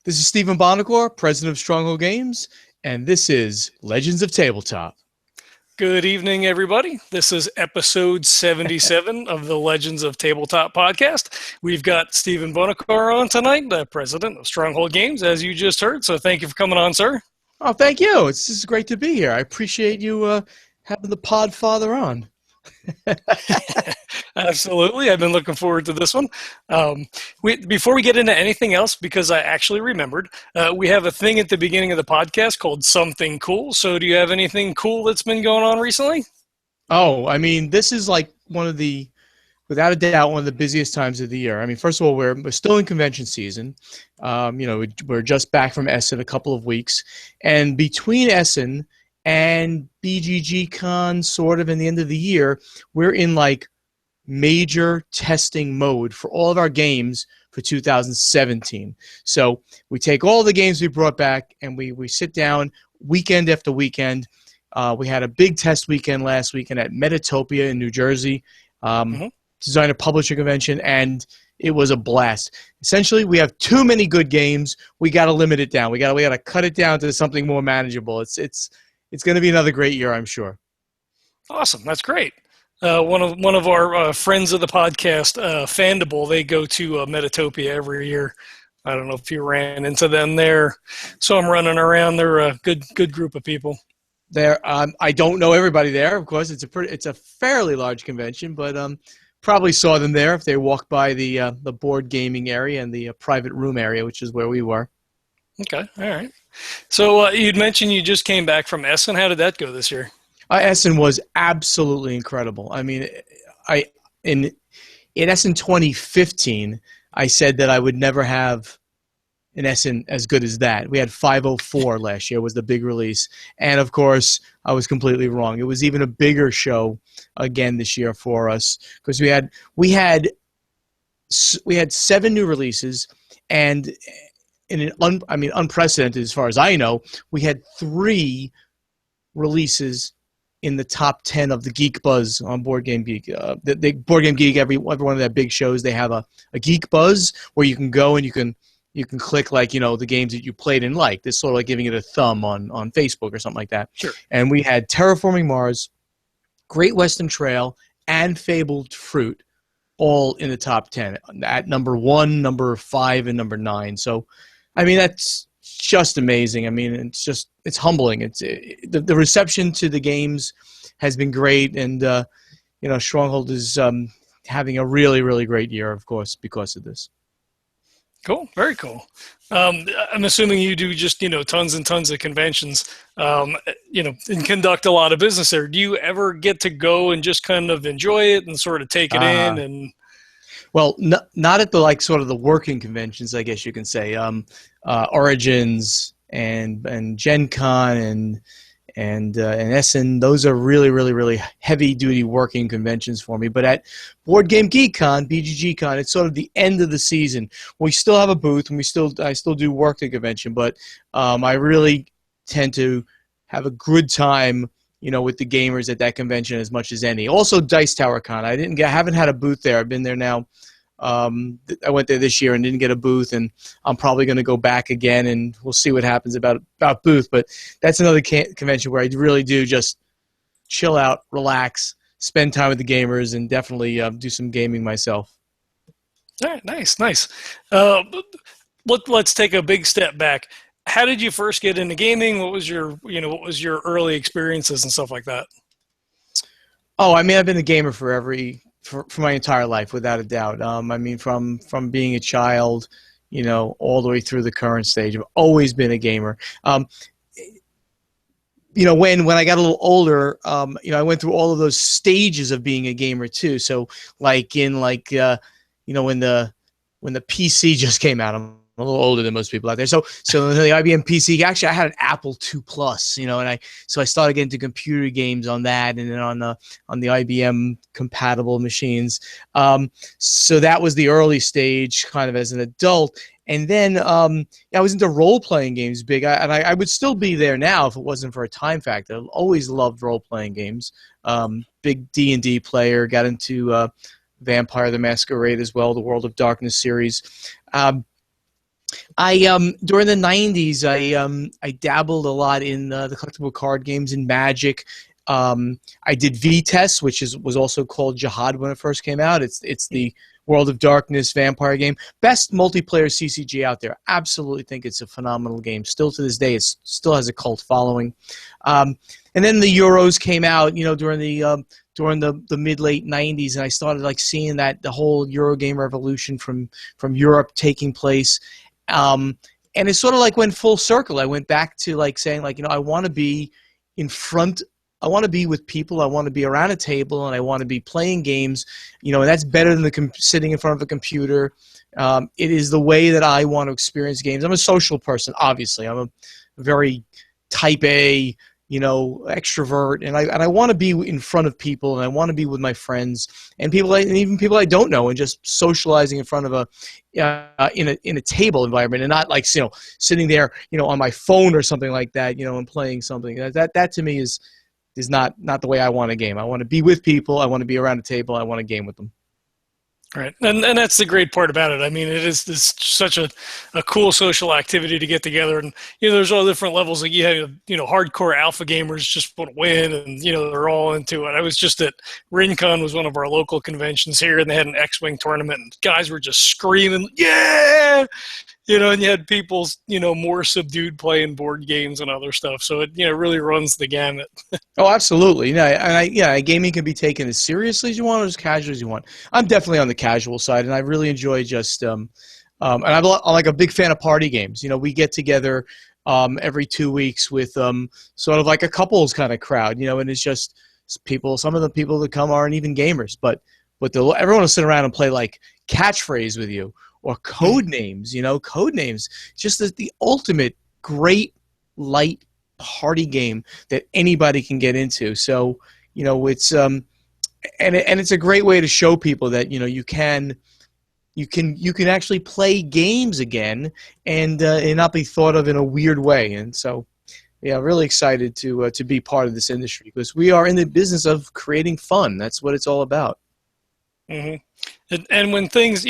This is Stephen Buonocore, president of Stronghold Games, and this is Legends of Tabletop. Good evening, everybody. This is episode 77 of the Legends of Tabletop podcast. We've got Stephen Buonocore on tonight, the president of Stronghold Games, as you just heard. So thank you for coming on, sir. Oh, thank you. This is great to be here. I appreciate you having the podfather on. Absolutely. I've been looking forward to this one. Before we get into anything else, because I actually remembered, we have a thing at the beginning of the podcast called Something Cool. So do you have anything cool that's been going on recently? Oh, I mean, this is like without a doubt, one of the busiest times of the year. I mean, first of all, we're still in convention season. We're just back from Essen a couple of weeks. And between Essen and BGG Con, sort of in the end of the year, we're in like major testing mode for all of our games for 2017. So we take all the games we brought back and we sit down weekend after weekend. We had a big test weekend last weekend at Meetopia in New Jersey, designer publisher convention, and it was a blast. Essentially, we have too many good games. We got to limit it down. We got to cut it down to something more manageable. It's going to be another great year, I'm sure. Awesome. That's great. One of our friends of the podcast, Fandible, they go to Meetopia every year. I don't know if you ran into them there. So I'm running around. They're a good group of people. There, I don't know everybody there. Of course, it's a fairly large convention, but probably saw them there if they walked by the board gaming area and the private room area, which is where we were. Okay, all right. So you'd mentioned you just came back from Essen. How did that go this year? Essen was absolutely incredible. I mean, in Essen 2015, I said that I would never have an Essen as good as that. We had 504 last year was the big release, and of course, I was completely wrong. It was even a bigger show again this year for us because we had 7 new releases, and unprecedented as far as I know, we had 3 releases in the top 10 of the Geek Buzz on Board Game Geek. The Board Game Geek, every one of their big shows, they have a Geek Buzz where you can go and you can click the games that you played and liked. It's sort of like giving it a thumb on Facebook or something like that. Sure. And we had Terraforming Mars, Great Western Trail, and Fabled Fruit all in the top 10 at number 1, number 5, and number 9. So, I mean, that's just amazing. I mean, it's humbling. The reception to the games has been great, and Stronghold is having a really, really great year, of course, because of this. Cool, very cool. I'm assuming you do just tons and tons of conventions, and conduct a lot of business there. Do you ever get to go and just kind of enjoy it and sort of take it in and? Well, not at the sort of the working conventions, I guess you can say. Origins and Gen Con and Essen, those are really, really, really heavy-duty working conventions for me. But at Board Game Geek Con, BGG Con, it's sort of the end of the season. We still have a booth, and I still do work the convention, but I really tend to have a good time with the gamers at that convention as much as any. Also, Dice Tower Con. I haven't had a booth there. I've been there now. I went there this year and didn't get a booth, and I'm probably going to go back again, and we'll see what happens about booth. But that's another convention where I really do just chill out, relax, spend time with the gamers, and definitely do some gaming myself. All right, nice. Let's take a big step back. How did you first get into gaming? What was your early experiences and stuff like that? Oh, I mean, I've been a gamer for my entire life, without a doubt. I mean, from being a child, all the way through the current stage, I've always been a gamer. When I got a little older, I went through all of those stages of being a gamer too. So, when the PC just came out, I'm a little older than most people out there. So the IBM PC, actually, I had an Apple II Plus, and I started getting into computer games on that, and then on the IBM compatible machines. So that was the early stage, kind of as an adult. And then I was into role-playing games big, and I would still be there now if it wasn't for a time factor. I've always loved role-playing games. Big D&D player, got into Vampire the Masquerade as well, the World of Darkness series. I during the '90s, I dabbled a lot in the collectible card games and Magic. I did V-Test, which was also called Jihad when it first came out. It's the World of Darkness vampire game. Best multiplayer CCG out there. Absolutely think it's a phenomenal game. Still to this day, it still has a cult following. And then the Euros came out, during the mid late '90s, and I started like seeing that the whole Euro game revolution from Europe taking place. And it sort of like went full circle. I went back to like saying like, I want to be in front. I want to be with people. I want to be around a table, and I want to be playing games. And that's better than sitting in front of a computer. It is the way that I want to experience games. I'm a social person, obviously. I'm a very type A, extrovert, and I want to be in front of people, and I want to be with my friends and people, and even people I don't know, and just socializing in front of in a table environment, and not like sitting there on my phone or something like that, and playing something. That to me is not the way I want a game. I want to be with people. I want to be around a table. I want to game with them. Right, and that's the great part about it. I mean, it's such a cool social activity to get together, and there's all different levels. Like you have hardcore alpha gamers just want to win, and they're all into it. I was just at RinCon, was one of our local conventions here, and they had an X-Wing tournament, and guys were just screaming, "Yeah!" And you had people more subdued playing board games and other stuff. So it really runs the gamut. Oh, absolutely. Gaming can be taken as seriously as you want or as casual as you want. I'm definitely on the casual side, and I really enjoy just and I'm like a big fan of party games. We get together every 2 weeks with sort of like a couples kind of crowd, and it's just people. Some of the people that come aren't even gamers, but everyone will sit around and play like catchphrase with you. Or code names, code names. Just the ultimate great light party game that anybody can get into. So, it's and it's a great way to show people that you can actually play games again and not be thought of in a weird way. And so, yeah, really excited to be part of this industry because we are in the business of creating fun. That's what it's all about. Mm-hmm. And when things,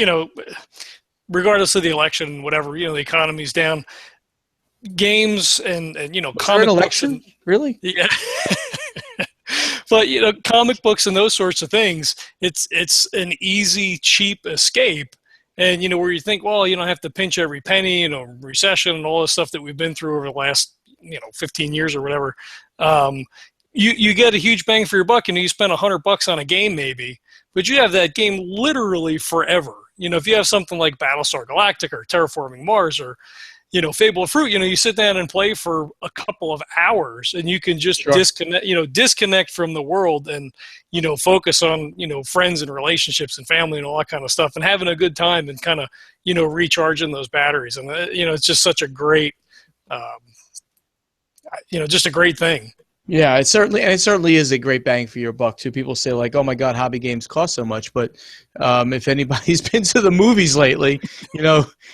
regardless of the election, whatever, the economy's down, games and comic an books election? Really? Yeah. But comic books and those sorts of things, it's an easy, cheap escape. And where you think, well, you don't have to pinch every penny, recession and all the stuff that we've been through over the last 15 years or whatever. You get a huge bang for your buck, and you spend $100 on a game maybe, but you have that game literally forever. If you have something like Battlestar Galactica or Terraforming Mars or, Fable of Fruit, you sit down and play for a couple of hours, and you can just disconnect from the world and, focus on, friends and relationships and family and all that kind of stuff and having a good time and kind of, recharging those batteries. And, it's just such a great, just a great thing. Yeah, it certainly is a great bang for your buck too. People say like, "Oh my God, hobby games cost so much," but if anybody's been to the movies lately,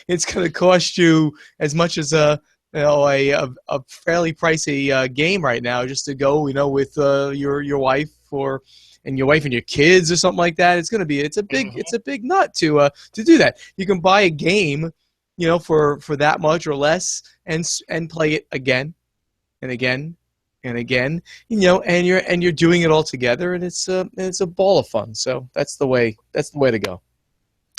it's going to cost you as much as a fairly pricey game right now just to go, with your wife and your wife and your kids or something like that. It's a big nut to do that. You can buy a game, for that much or less and play it again and again and again, and you're doing it all together, and it's a ball of fun. So that's the way to go.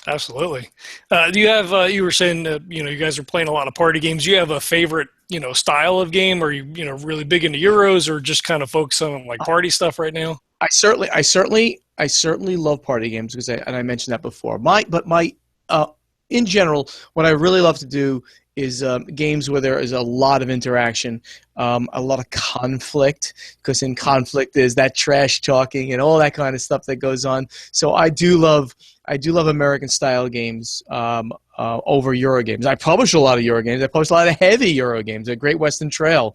Absolutely. Do you have? You were saying you guys are playing a lot of party games. Do you have a favorite style of game? Are you really big into Euros, or just kind of focus on like party stuff right now? I certainly love party games because I mentioned that before. In general, what I really love to do is games where there is a lot of interaction, a lot of conflict, because in conflict there's that trash talking and all that kind of stuff that goes on. So I do love American style games over Euro games. I publish a lot of Euro games. I publish a lot of heavy Euro games. A Great Western Trail,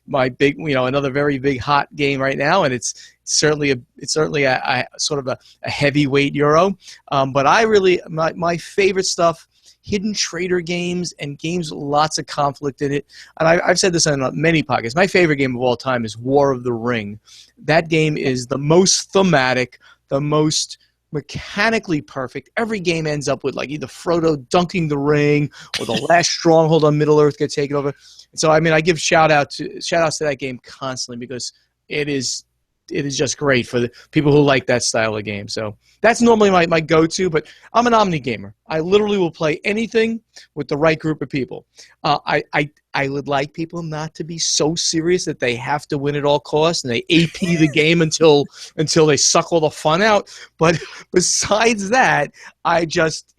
my big, another very big hot game right now, and it's certainly a sort of a heavyweight Euro. But I really my favorite stuff. Hidden trader games and games with lots of conflict in it. And I've said this on many podcasts. My favorite game of all time is War of the Ring. That game is the most thematic, the most mechanically perfect. Every game ends up with like either Frodo dunking the ring or the last stronghold on Middle Earth gets taken over. So I mean, I give shout outs to that game constantly because it is just great for the people who like that style of game. So that's normally my go-to, but I'm an omni gamer. I literally will play anything with the right group of people. I would like people not to be so serious that they have to win at all costs and they AP the game until they suck all the fun out. But besides that, I just,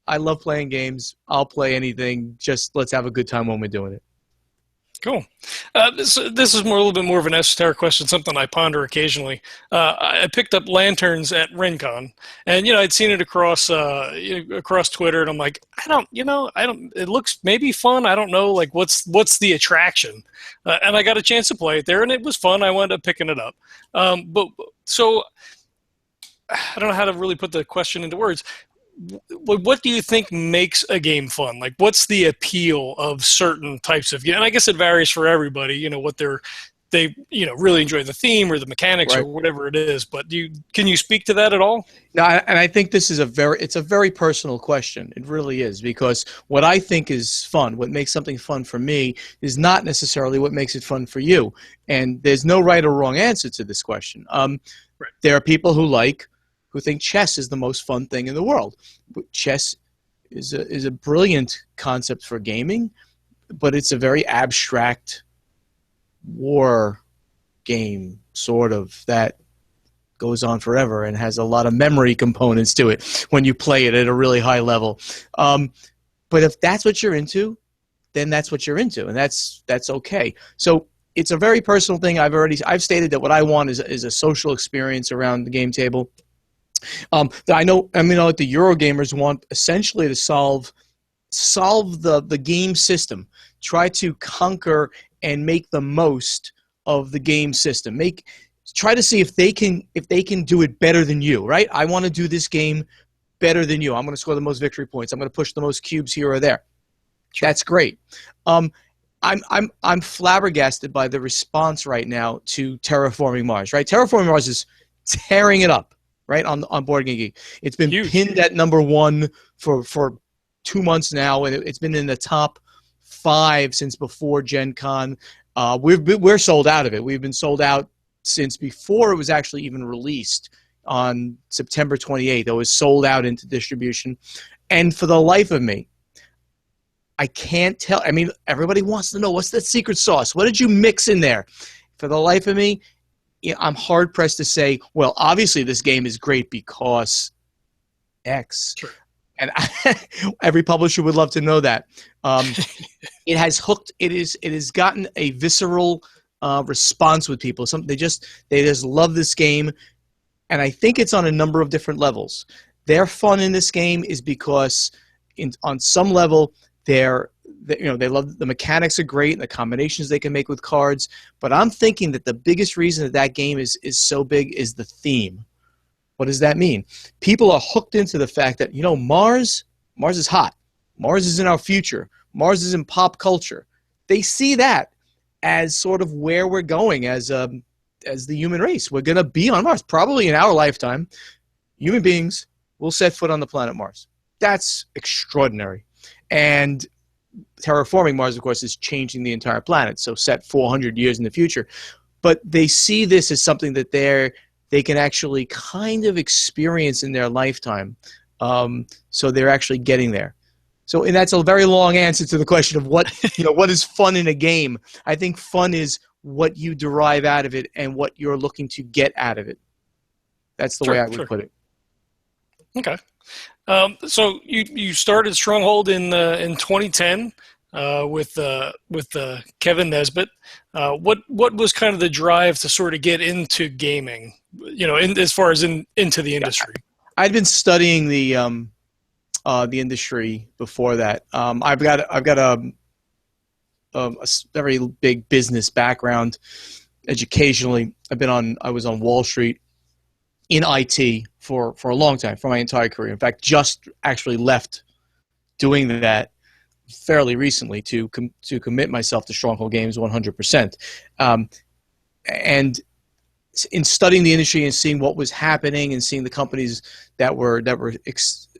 I love playing games. I'll play anything. Just let's have a good time when we're doing it. Cool. This is a little bit more of an esoteric question, something I ponder occasionally. I picked up lanterns at RenCon, and I'd seen it across Twitter, and I'm like, I don't. It looks maybe fun. I don't know, like what's the attraction? And I got a chance to play it there, and it was fun. I wound up picking it up. So I don't know how to really put the question into words. What do you think makes a game fun? Like, what's the appeal of certain types of game? And I guess it varies for everybody. What they really enjoy the theme or the mechanics or whatever it is. But can you speak to that at all? No, and I think this is a very personal question. It really is, because what I think is fun, what makes something fun for me, is not necessarily what makes it fun for you. And there's no right or wrong answer to this question. There are people who think chess is the most fun thing in the world. Chess is a brilliant concept for gaming, but it's a very abstract war game, sort of, that goes on forever and has a lot of memory components to it when you play it at a really high level. But if that's what you're into, then that's what you're into, and that's okay. So it's a very personal thing. I've stated that what I want is a social experience around the game table. Like the Eurogamers want essentially to solve the game system, try to conquer and make the most of the game system. Try to see if they can do it better than you, right? I want to do this game better than you. I'm going to score the most victory points. I'm going to push the most cubes here or there. Sure. That's great. I'm flabbergasted by the response right now to Terraforming Mars. Right, Terraforming Mars is tearing it up. Right, on Board Game Geek. It's been pinned at #1 for 2 months now, and it's been in the top 5 since before Gen Con. We're sold out of it. We've been sold out since before it was actually even released on September 28th. It was sold out into distribution. And for the life of me, I can't tell. I mean, everybody wants to know, what's that secret sauce? What did you mix in there? For the life of me, I'm hard-pressed to say, well, obviously this game is great because X. Sure. And every publisher would love to know that. It has hooked. It has gotten a visceral response with people. They just love this game, and I think it's on a number of different levels. Their fun in this game is because, on some level, they love the mechanics are great and the combinations they can make with cards. But I'm thinking that the biggest reason that game is so big is the theme. What does that mean? People are hooked into the fact that, Mars is hot. Mars is in our future. Mars is in pop culture. They see that as sort of where we're going as the human race. We're going to be on Mars. Probably in our lifetime, human beings will set foot on the planet Mars. That's extraordinary. And Terraforming Mars, of course, is changing the entire planet, so set 400 years in the future. But they see this as something that they can actually kind of experience in their lifetime. So they're actually getting there. So, and that's a very long answer to the question of what is fun in a game. I think fun is what you derive out of it and what you're looking to get out of it. That's the way I would put it. Okay. So you started Stronghold in 2010 with Kevin Nesbitt. What was kind of the drive to sort of get into gaming? As far as into the industry. I'd been studying the industry before that. I've got a very big business background. Educationally, I was on Wall Street in IT for a long time, for my entire career. In fact, just actually left doing that fairly recently to commit myself to Stronghold Games 100%. And in studying the industry and seeing what was happening and seeing the companies that were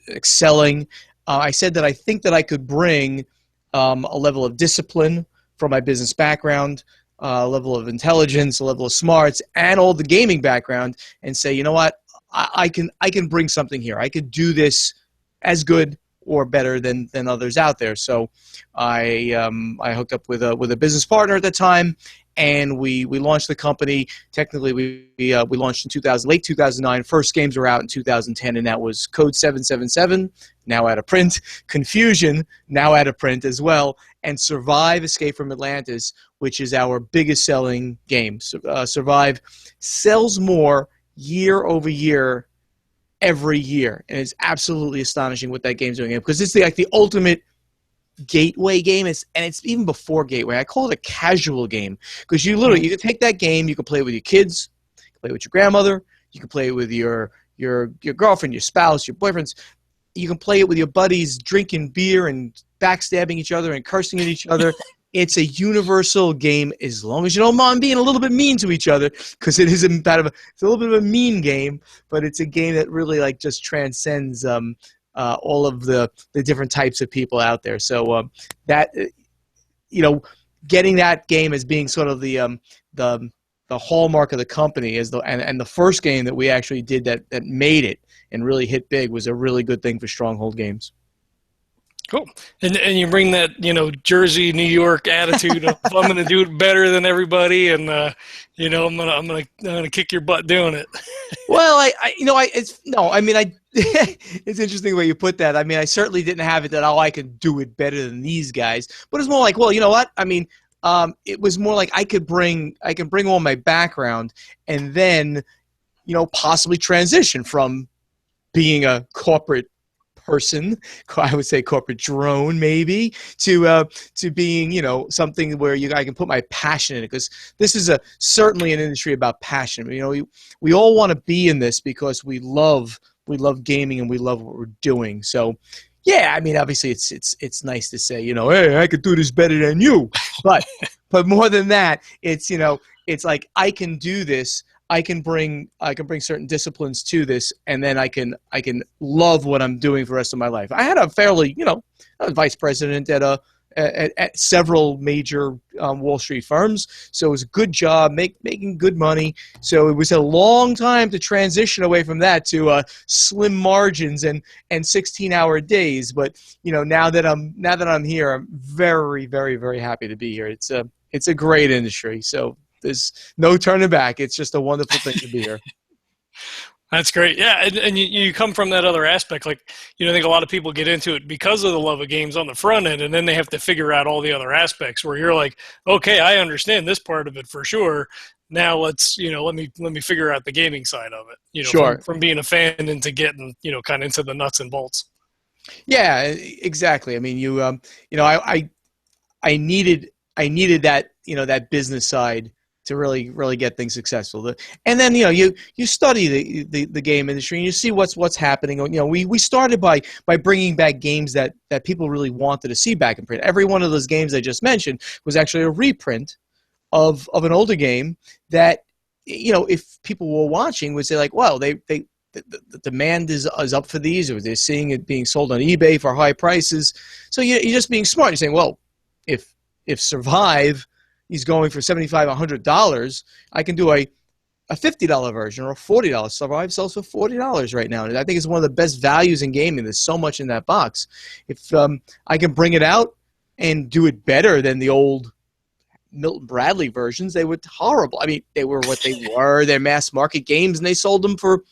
excelling, I said that I think that I could bring a level of discipline from my business background, a level of intelligence, a level of smarts, and all the gaming background, and say, you know what, I can bring something here. I could do this as good or better than others out there. So I hooked up with a business partner at the time, and we launched the company. Technically, we launched in late 2009. First games were out in 2010, and that was Code 777, now out of print, Confusion, now out of print as well, and Survive: Escape from Atlantis, which is our biggest selling game. Survive sells more year over year every year, and it's absolutely astonishing what that game's doing, because it's like the ultimate gateway game. It's even before gateway. I call it a casual game, because you can take that game, you can play it with your kids, you can play it with your grandmother, you can play it with your girlfriend, your spouse, your boyfriends. You can play it with your buddies, drinking beer and backstabbing each other and cursing at each other. It's a universal game, as long as you don't mind being a little bit mean to each other, because it's a little bit of a mean game, but it's a game that really like just transcends all of the different types of people out there. So that, getting that game as being sort of the hallmark of the company and the first game that we actually did that made it and really hit big was a really good thing for Stronghold Games. Cool. And you bring that, Jersey, New York attitude of I'm going to do it better than everybody, and I'm going to kick your butt doing it. Well, it's interesting the way you put that. I mean, I certainly didn't have it that I could do it better than these guys, but it's more like, well, you know what? I mean, it was more like I can bring all my background, and then, possibly transition from being a corporate person, I would say corporate drone maybe, to being, something where I can put my passion in it, because this is certainly an industry about passion. We all want to be in this because we love gaming and we love what we're doing. So yeah, I mean, obviously it's nice to say, hey, I could do this better than you, but more than that, it's like I can do this. I can bring certain disciplines to this, and then I can love what I'm doing for the rest of my life. I had a fairly, I was vice president at several major Wall Street firms, so it was a good job, making good money. So it was a long time to transition away from that to slim margins and 16-hour days. But now that I'm here, I'm very, very, very happy to be here. It's a great industry. So there's no turning back. It's just a wonderful thing to be here. That's great. Yeah, and you come from that other aspect. Like, I think a lot of people get into it because of the love of games on the front end, and then they have to figure out all the other aspects where you're like, okay, I understand this part of it for sure. Now let's, let me figure out the gaming side of it. Sure. From being a fan into getting, kind of into the nuts and bolts. Yeah, exactly. I mean, I needed that, that business side to really get things successful. And then you study the game industry and you see what's happening. We started by bringing back games that people really wanted to see back in print. Every one of those games I just mentioned was actually a reprint of an older game that, if people were watching, would say like, well, the demand is up for these, or they're seeing it being sold on eBay for high prices. So you're just being smart. You're saying, well, if Survive he's going for $75, $100, I can do a $50 version or a $40. Survive sells for $40 right now, and I think it's one of the best values in gaming. There's so much in that box. If I can bring it out and do it better than the old Milton Bradley versions, they were horrible. I mean, they were what they were. They're mass market games, and they sold them for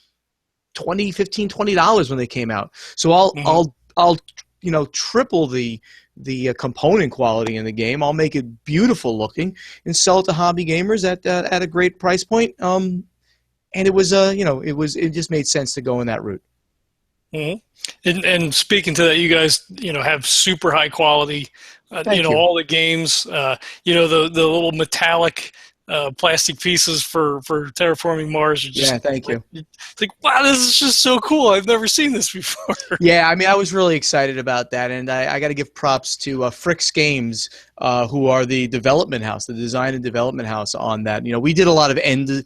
$20 when they came out. So I'll triple the component quality in the game. I'll make it beautiful looking and sell it to hobby gamers at a great price point. And it was it just made sense to go in that route. Mm-hmm. And speaking to that, you guys have super high quality. All the games. The little metallic plastic pieces for Terraforming Mars are just Yeah, thank you. it's like, wow, this is just so cool. I've never seen this before. Yeah, I mean, I was really excited about that, and I got to give props to Fricks Games, who are the development house, the design and development house on that. You know, we did a lot of end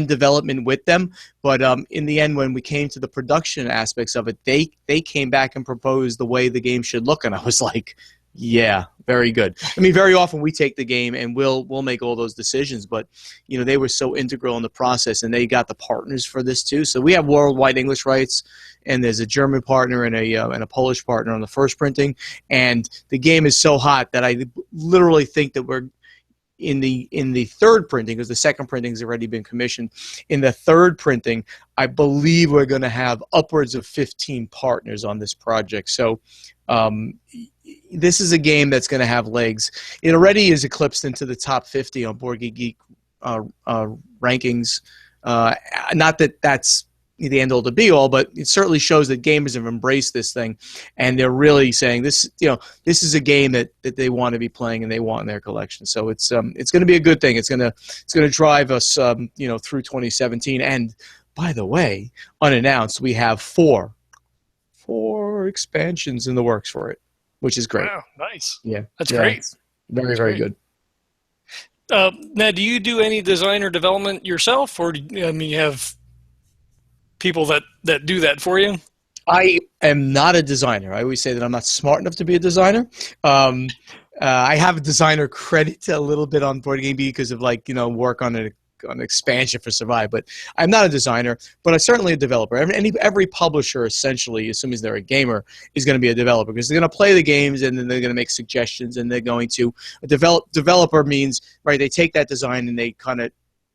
development with them, but in the end, when we came to the production aspects of it, they came back and proposed the way the game should look, and I was like, yeah, very good. I mean, very often we take the game and we'll make all those decisions, but you know, they were so integral in the process, and they got the partners for this too. So we have worldwide English rights, and there's a German partner and a Polish partner on the first printing, and the game is so hot that I literally think that we're in the third printing, because the second printing has already been commissioned. In the third printing, I believe we're going to have upwards of 15 partners on this project. So this is a game that's going to have legs. It already is eclipsed into the top 50 on Board Geek rankings. Not that that's the end all to be all, but it certainly shows that gamers have embraced this thing, and they're really saying this. You know, this is a game that they want to be playing and they want in their collection. So it's going to be a good thing. It's going to drive us you know, through 2017. And by the way, unannounced, we have four expansions in the works for it, which is great. Wow, nice. Yeah, that's great. Very good. Now, do you do any design or development yourself, or you have people that do that for you? I am not a designer. I always say that I'm not smart enough to be a designer. I have a designer credit a little bit on Board Game Geek because of, like, you know, work on an expansion for Survive, but I'm not a designer, but I'm certainly a developer. Every publisher, essentially, assuming they're a gamer, is going to be a developer, because they're going to play the games and then they're going to make suggestions, and they're going to developer means, right, they take that design and they kind of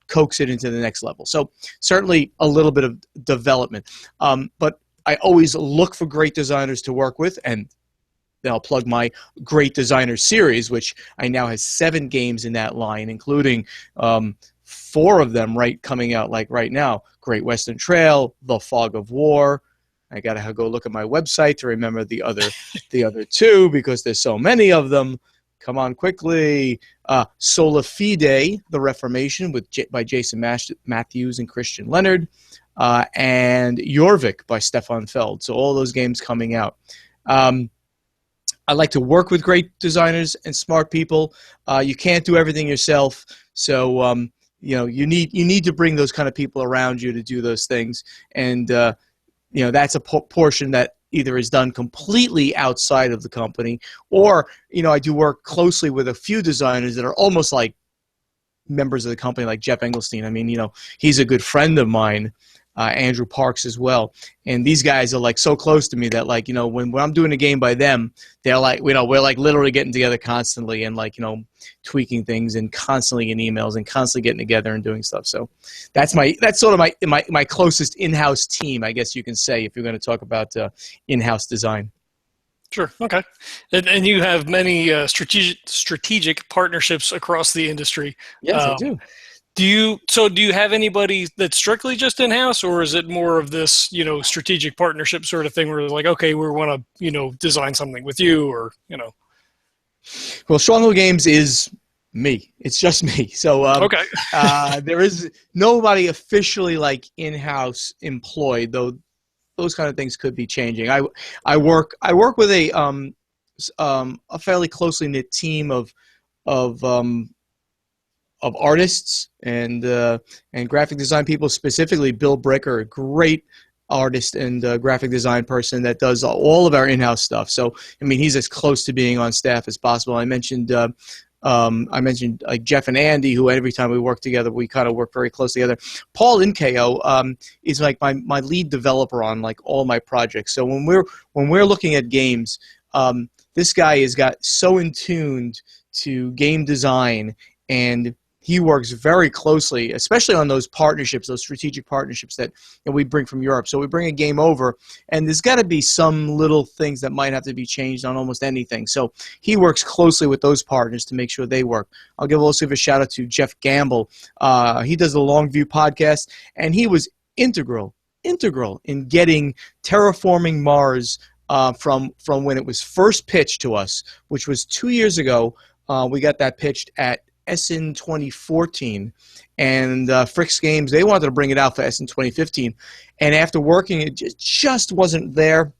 coax it into the next level. So certainly a little bit of development, but I always look for great designers to work with, and then I'll plug my Great Designer series, which I now has 7 games in that line, including 4 of them coming out like right now. Great Western Trail, The Fog of War. I gotta go look at my website to remember the other 2, because there's so many of them. Come on quickly. Sola Fide, The Reformation by Jason Matthews and Christian Leonard, and Jorvik by Stefan Feld. So all those games coming out. I like to work with great designers and smart people. You can't do everything yourself, so you know, you need to bring those kind of people around you to do those things, and you know, that's a portion that either is done completely outside of the company, or, you know, I do work closely with a few designers that are almost like members of the company, like Jeff Engelstein. I mean, you know, he's a good friend of mine, Andrew Parks as well. And these guys are like so close to me that, like, you know, when I'm doing a game by them, they're like, you know, we're like literally getting together constantly and, like, you know, tweaking things and constantly in emails and constantly getting together and doing stuff. So that's sort of my closest in-house team, I guess you can say, if you're going to talk about in-house design. Sure. Okay. And you have many strategic partnerships across the industry. Yes, I do. Do you have anybody that's strictly just in-house, or is it more of this, you know, strategic partnership sort of thing where it's like, okay, we want to, you know, design something with you, or, you know? Well, Stronghold Games is me. It's just me. So okay. There is nobody officially, like, in-house employed, though those kind of things could be changing. I work with a fairly closely knit team of artists and graphic design people, specifically Bill Bricker, a great artist and graphic design person that does all of our in-house stuff. So, I mean, he's as close to being on staff as possible. I mentioned like Jeff and Andy, who every time we work together, we kind of work very close together. Paul Inkeo is like my lead developer on, like, all my projects. So when we're looking at games, this guy has got so in tuned to game design, and he works very closely, especially on those partnerships, those strategic partnerships that we bring from Europe. So we bring a game over, and there's got to be some little things that might have to be changed on almost anything. So he works closely with those partners to make sure they work. I'll also give a shout out to Jeff Gamble. He does the Longview podcast, and he was integral in getting Terraforming Mars from when it was first pitched to us, which was 2 years ago. We got that pitched at Essen 2014, and Fricks Games, they wanted to bring it out for Essen 2015, and after working, it just wasn't there.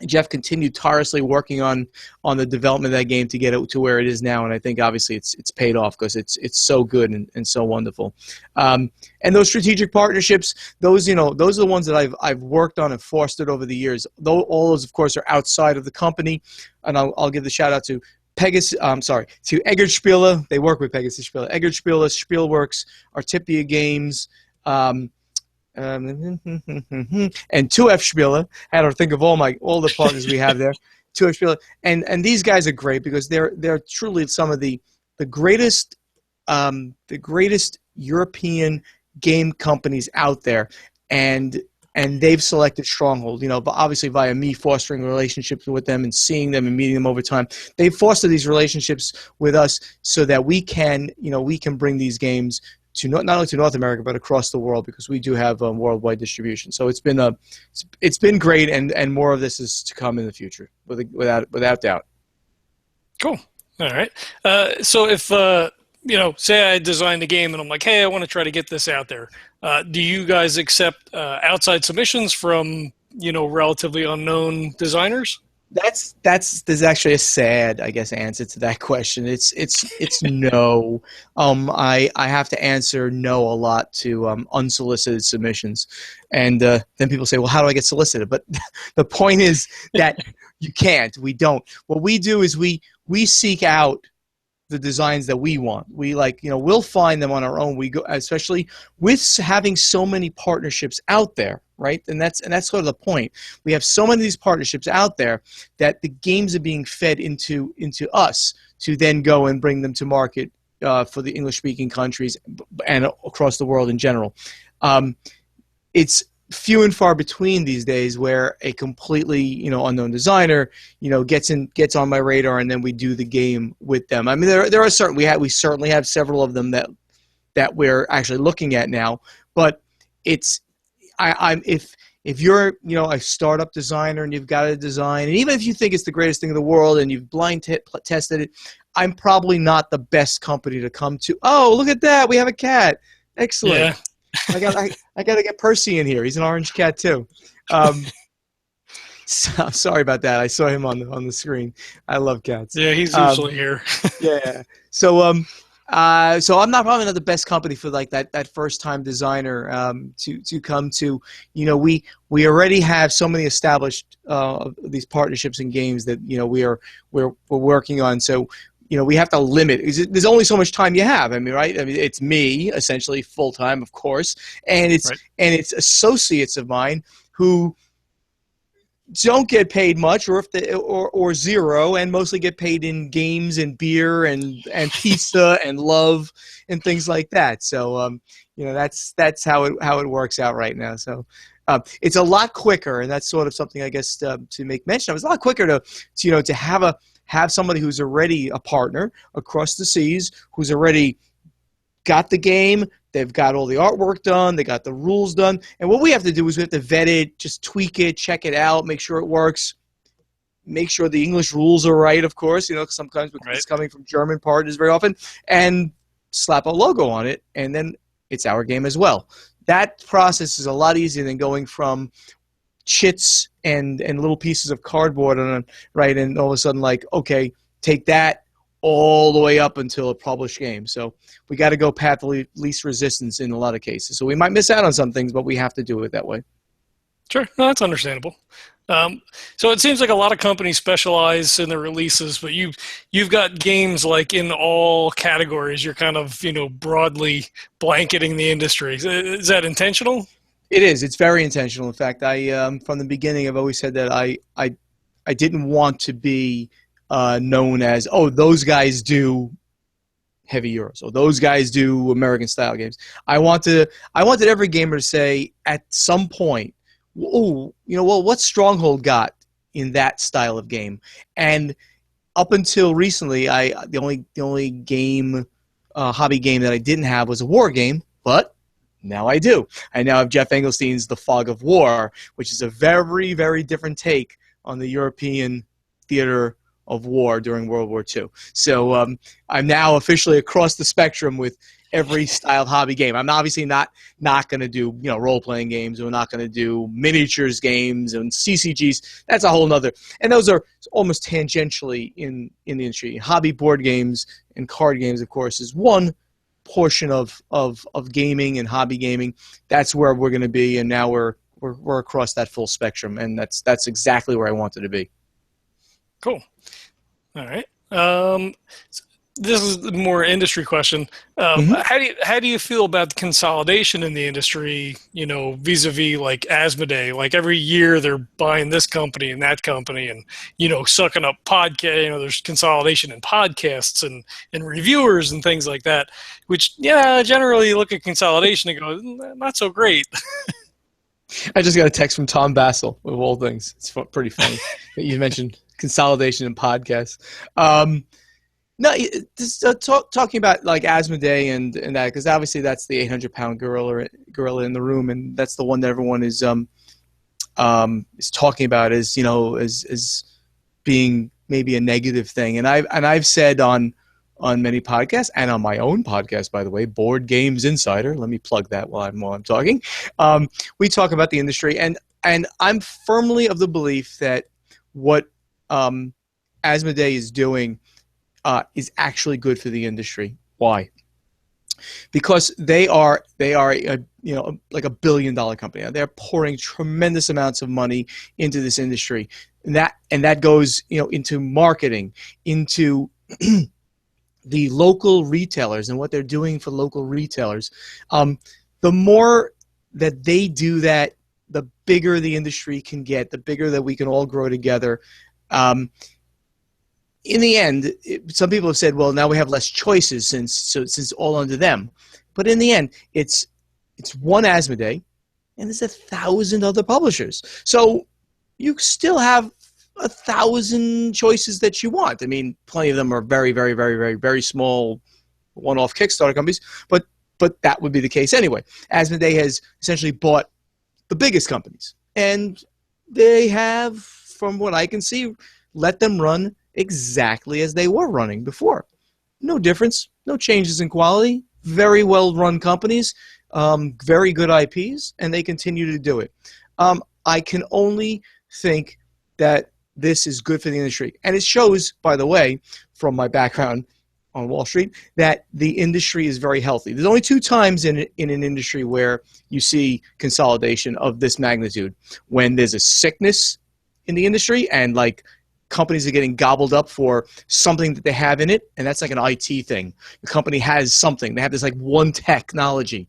Jeff continued tirelessly working on the development of that game to get it to where it is now, and I think obviously it's paid off because it's so good and so wonderful. And those strategic partnerships, those are the ones that I've worked on and fostered over the years. Though all those, of course, are outside of the company, and I'll give the shout out to to Eggert Spiele. They work with Pegasus Spiele, Eggert Spiele, Spielworks, Artipia Games. And 2F Spiele. I had to think of all the partners we have there. 2F Spiele, and these guys are great because they're truly some of the greatest European game companies out there, and they've selected Stronghold. But obviously via me fostering relationships with them and seeing them and meeting them over time, they've fostered these relationships with us so that we can bring these games to not only to North America but across the world, because we do have worldwide distribution. So it's been great, and more of this is to come in the future, without doubt. Cool. All right. So if say I designed a game and I'm like, hey, I want to try to get this out there. Do you guys accept outside submissions from relatively unknown designers? There's actually a sad, I guess, answer to that question. It's no. I have to answer no a lot to unsolicited submissions, and then people say, well, how do I get solicited? But the point is that you can't. We don't. What we do is we seek out the designs that we want. We we'll find them on our own. We go, especially with having so many partnerships out there, right? And that's sort of the point. We have so many of these partnerships out there that the games are being fed into us to then go and bring them to market for the English-speaking countries and across the world in general. It's few and far between these days where a completely unknown designer gets on my radar and then we do the game with them. I mean, there are certain we certainly have several of them that we're actually looking at now, but it's if you're a startup designer and you've got a design, and even if you think it's the greatest thing in the world and you've blind tested it, I'm probably not the best company to come to. Oh, look at that, we have a cat. Excellent. Yeah. I got to get Percy in here. He's an orange cat too. Sorry about that. I saw him on the screen. I love cats. Yeah, he's usually here. Yeah. So so I'm not probably not the best company for that first time designer to come to. We already have so many established these partnerships and games that we're working on. So we have to limit. There's only so much time you have. I mean, right? I mean, it's me essentially full time, of course, and it's associates of mine who don't get paid much, or zero, and mostly get paid in games and beer and pizza and love and things like that. So that's how it works out right now. So. It's a lot quicker, and that's sort of something I guess to make mention of. It's a lot quicker to have somebody who's already a partner across the seas, who's already got the game, they've got all the artwork done, they got the rules done, and what we have to do is we have to vet it, just tweak it, check it out, make sure it works, make sure the English rules are right, of course, because sometimes it's coming from German partners very often, and slap a logo on it, and then it's our game as well. That process is a lot easier than going from chits and little pieces of cardboard and all of a sudden okay, take that all the way up until a published game. So we got to go path of least resistance in a lot of cases. So we might miss out on some things, but we have to do it that way. Sure, no, that's understandable. So it seems like a lot of companies specialize in their releases, but you've got games in all categories. You're kind of broadly blanketing the industry. Is that intentional? It is. It's very intentional. In fact, I from the beginning I've always said that I didn't want to be known as, oh, those guys do heavy Euros, or those guys do American style games. I wanted every gamer to say at some point, oh, what's Stronghold got in that style of game? And up until recently, the only game, hobby game that I didn't have was a war game, but now I do. I now have Jeff Engelstein's The Fog of War, which is a very, very different take on the European theater of war during World War II. So I'm now officially across the spectrum with every style hobby game. I'm obviously not going to do role-playing games. We're not going to do miniatures games and CCGs. That's a whole nother. And those are almost tangentially in the industry. Hobby board games and card games, of course, is one portion of gaming and hobby gaming. That's where we're going to be, and now we're across that full spectrum, and that's exactly where I wanted to be. Cool. All right. This is a more industry question. How do you feel about the consolidation in the industry? Vis-a-vis like Asmodee. Like every year they're buying this company and that company, and sucking up podcast. There's consolidation in podcasts and reviewers and things like that. Which generally you look at consolidation and go, not so great. I just got a text from Tom Bassel of all things. It's pretty funny that you mentioned consolidation in podcasts. No, just talking about like Asmodee and that, because obviously that's the 800-pound gorilla in the room, and that's the one that everyone is talking about as being maybe a negative thing. And I've said on many podcasts, and on my own podcast, by the way, Board Games Insider. Let me plug that while I'm talking. We talk about the industry, and I'm firmly of the belief that what Asmodee is doing is actually good for the industry. Why? Because they are like $1 billion company. They're pouring tremendous amounts of money into this industry, and that goes into marketing, into the local retailers and what they're doing for local retailers. The more that they do that, the bigger the industry can get, the bigger that we can all grow together. In the end, some people have said, well, now we have less choices since it's all under them. But in the end, it's one Asmodee, and there's 1,000 other publishers. So you still have 1,000 choices that you want. I mean, plenty of them are very, very, very, very, very small one-off Kickstarter companies, but that would be the case anyway. Asmodee has essentially bought the biggest companies, and they have, from what I can see, let them run exactly as they were running before. No difference, no changes in quality, very well-run companies, very good IPs, and they continue to do it. I can only think that this is good for the industry. And it shows, by the way, from my background on Wall Street, that the industry is very healthy. There's only 2 times in an industry where you see consolidation of this magnitude: when there's a sickness in the industry and like companies are getting gobbled up for something that they have in it, and that's like an IT thing. The company has something. They have this like one technology.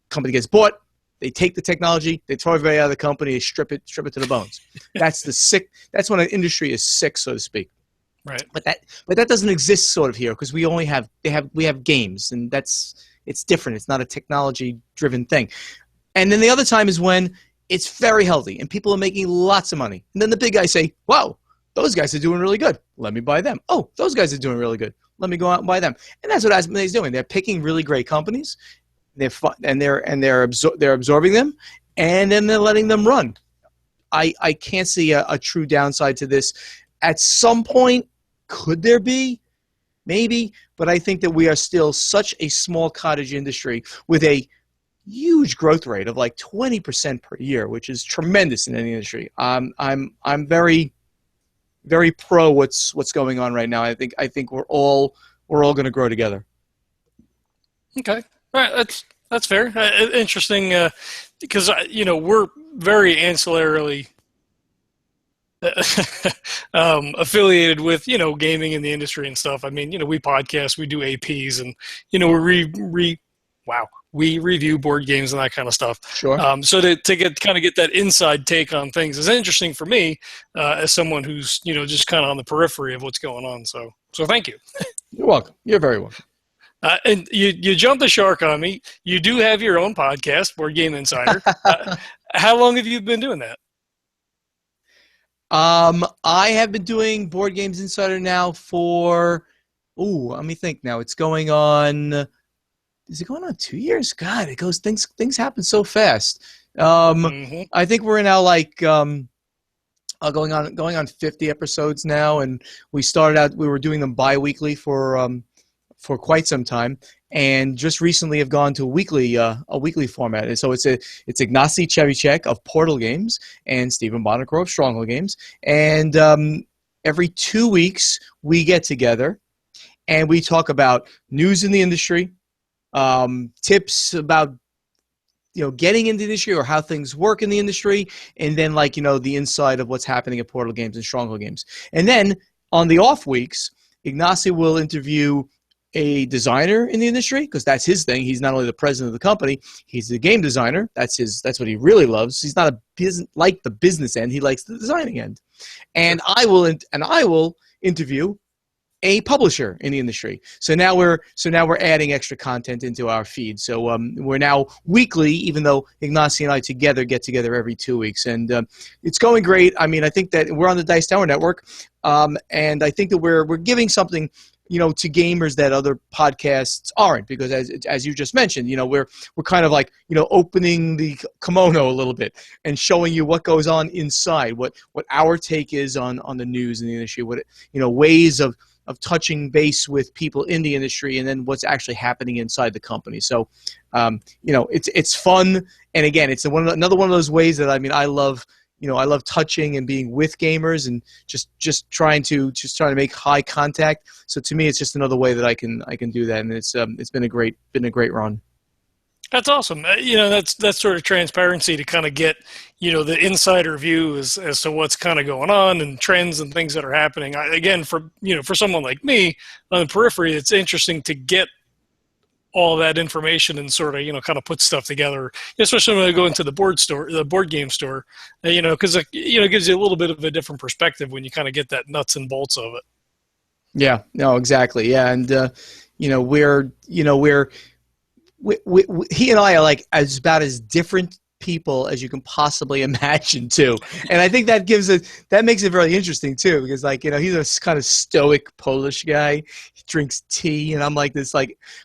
Company gets bought, they take the technology, they throw everybody out of the company, they strip it to the bones. That's when an industry is sick, so to speak. Right. But that doesn't exist sort of here, because we have games, and it's different. It's not a technology driven thing. And then the other time is when it's very healthy and people are making lots of money. And then the big guys say, "Wow, those guys are doing really good. Let me buy them. Oh, those guys are doing really good. Let me go out and buy them." And that's what Asmodee is doing. They're picking really great companies. They're absorbing them, and then they're letting them run. I can't see a true downside to this. At some point, could there be? Maybe, but I think that we are still such a small cottage industry with a huge growth rate of like 20% per year, which is tremendous in any industry. I'm very, very pro what's going on right now. I think we're all going to grow together. Okay, all right, that's fair. Interesting, because we're very ancillarily affiliated with gaming in the industry and stuff. I mean, we podcast, we do APs, and we review board games and that kind of stuff. Sure. So to get that inside take on things is interesting for me, as someone who's just kind of on the periphery of what's going on. So thank you. You're welcome. You're very welcome. And you jumped the shark on me. You do have your own podcast, Board Game Insider. How long have you been doing that? I have been doing Board Games Insider now for, let me think now. It's going on, is it going on 2 years? God, it goes, things happen so fast. I think we're now like going on 50 episodes now, and we started out. We were doing them bi-weekly for quite some time, and just recently have gone to a weekly format. And so it's Ignacy Chevicek of Portal Games and Stephen Buonocore of Stronghold Games, and every 2 weeks we get together and we talk about news in the industry, tips about getting into the industry or how things work in the industry, and then the inside of what's happening at Portal Games and Stronghold Games. And then on the off weeks, Ignacy will interview a designer in the industry, because that's his thing. He's not only the president of the company, he's the game designer. That's what he really loves. He's not like the business end. He likes the designing end. And I will interview a publisher in the industry. So now we're adding extra content into our feed. So we're now weekly, even though Ignacy and I get together every 2 weeks, and it's going great. I mean, I think that we're on the Dice Tower Network, and I think that we're giving something to gamers that other podcasts aren't, because as you just mentioned, we're kind of opening the kimono a little bit and showing you what goes on inside, what our take is on the news in the industry, what ways of touching base with people in the industry, and then what's actually happening inside the company. So, it's fun, and again, it's another one of those ways that I love. I love touching and being with gamers, and just trying to make high contact. So to me, it's just another way that I can do that, and it's been a great run. That's awesome. That's sort of transparency to kind of get, the insider view as to what's kind of going on and trends and things that are happening. Again, for someone like me on the periphery, it's interesting to get all that information and sort of, kind of put stuff together, especially when I go into the board game store, because, it gives you a little bit of a different perspective when you kind of get that nuts and bolts of it. Yeah, no, exactly. Yeah. And, he and I are about as different people as you can possibly imagine too. And I think that makes it very interesting too, because he's a kind of stoic Polish guy. He drinks tea, and I'm like this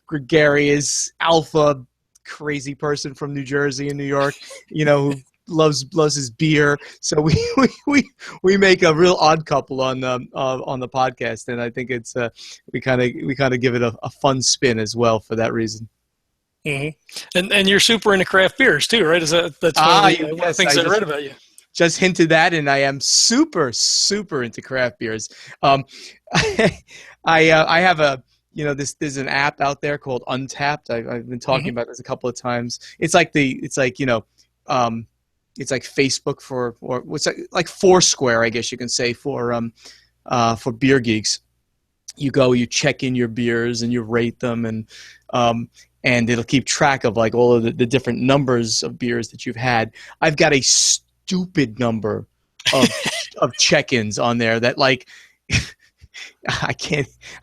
gregarious alpha crazy person from New Jersey and New York, who loves his beer. So we make a real odd couple on the podcast, and I think it's we kind of give it a fun spin as well for that reason. Mm-hmm. And you're super into craft beers too, right? That's one of the things I read about you. Just hinted that, and I am super into craft beers. I have there's an app out there called Untapped. I've been talking about this a couple of times. It's like Facebook or what's like Foursquare, I guess you can say, for beer geeks. You check in your beers and you rate them, and it'll keep track of all of the different numbers of beers that you've had. I've got a stupid number of check-ins on there that I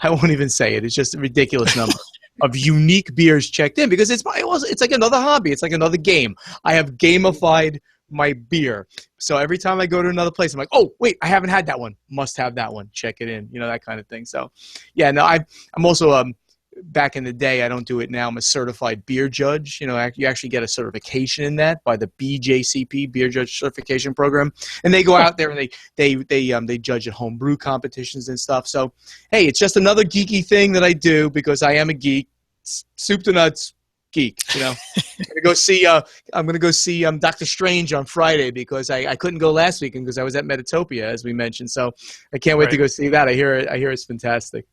won't even say it. It's just a ridiculous number of unique beers checked in, because it's like another hobby. It's like another game. I have gamified my beer. So every time I go to another place, I'm like, oh, wait, I haven't had that one. Must have that one. Check it in. That kind of thing. So, yeah, no, I'm also back in the day, I don't do it now. I'm a certified beer judge. You actually get a certification in that by the BJCP, Beer Judge Certification Program, and they go out there and they judge at home brew competitions and stuff. So, hey, it's just another geeky thing that I do because I am a geek, soup to nuts geek. I'm gonna go see Doctor Strange on Friday because I couldn't go last weekend because I was at Metatopia, as we mentioned. So I can't wait to go see that. I hear it's fantastic.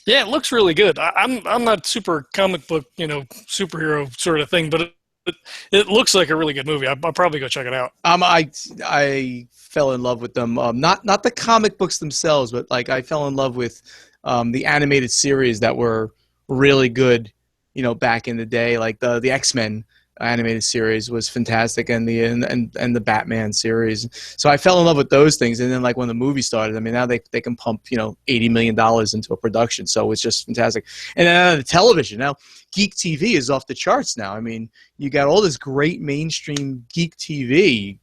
Yeah, it looks really good. I'm not super comic book, superhero sort of thing, but it looks like a really good movie. I'll probably go check it out. I fell in love with them. Not the comic books themselves, but I fell in love with the animated series that were really good. Back in the day, like the X-Men animated series was fantastic, and the Batman series. So I fell in love with those things, and then when the movie started, now they can pump $80 million into a production, so it's just fantastic. And then on the television now, Geek TV is off the charts now. You got all this great mainstream Geek TV,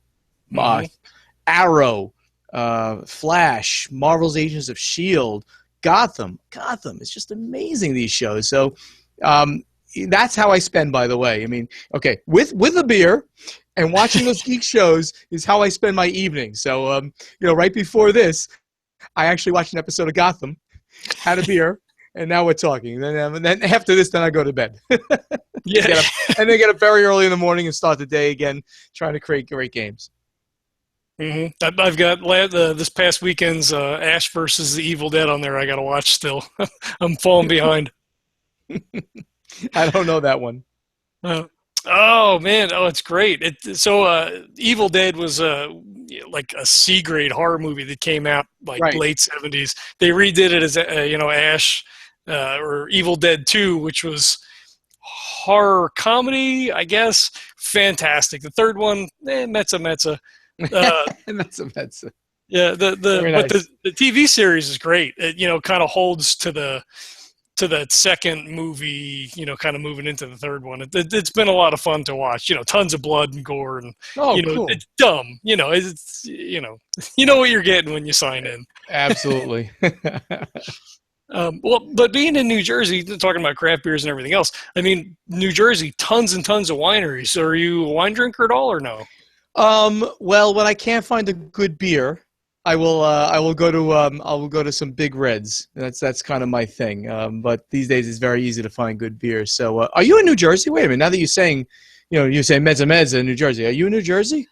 Arrow, Flash, Marvel's Agents of S.H.I.E.L.D., Gotham. It's just amazing, these shows. So that's how I spend, by the way. Okay, with a beer, And watching those geek shows is how I spend my evening. So, right before this, I actually watched an episode of Gotham, had a beer, and now we're talking. And then after this, then I go to bed. Yeah. And then get up very early in the morning and start the day again, trying to create great games. Mm-hmm. I've got this past weekend's Ash versus the Evil Dead on there. I got to watch still. I'm falling behind. I don't know that one. Oh man! Oh, it's great. Evil Dead was like a C grade horror movie that came out like late '70s. They redid it as Ash or Evil Dead 2, which was horror comedy, I guess. Fantastic. The third one, Metza. Metza. Yeah, the TV series is great. It kind of holds to that second movie, kind of moving into the third one. It's been a lot of fun to watch. Tons of blood and gore, and cool. It's dumb. It's you know what you're getting when you sign in. Absolutely. But being in New Jersey, talking about craft beers and everything else, I mean, New Jersey, tons and tons of wineries. So are you a wine drinker at all, or no? Well, when I can't find a good beer, I will go to some Big Reds. That's kind of my thing. But these days it's very easy to find good beer. So, are you in New Jersey? Wait a minute. Now that you're saying, you say Mezza in New Jersey. Are you in New Jersey?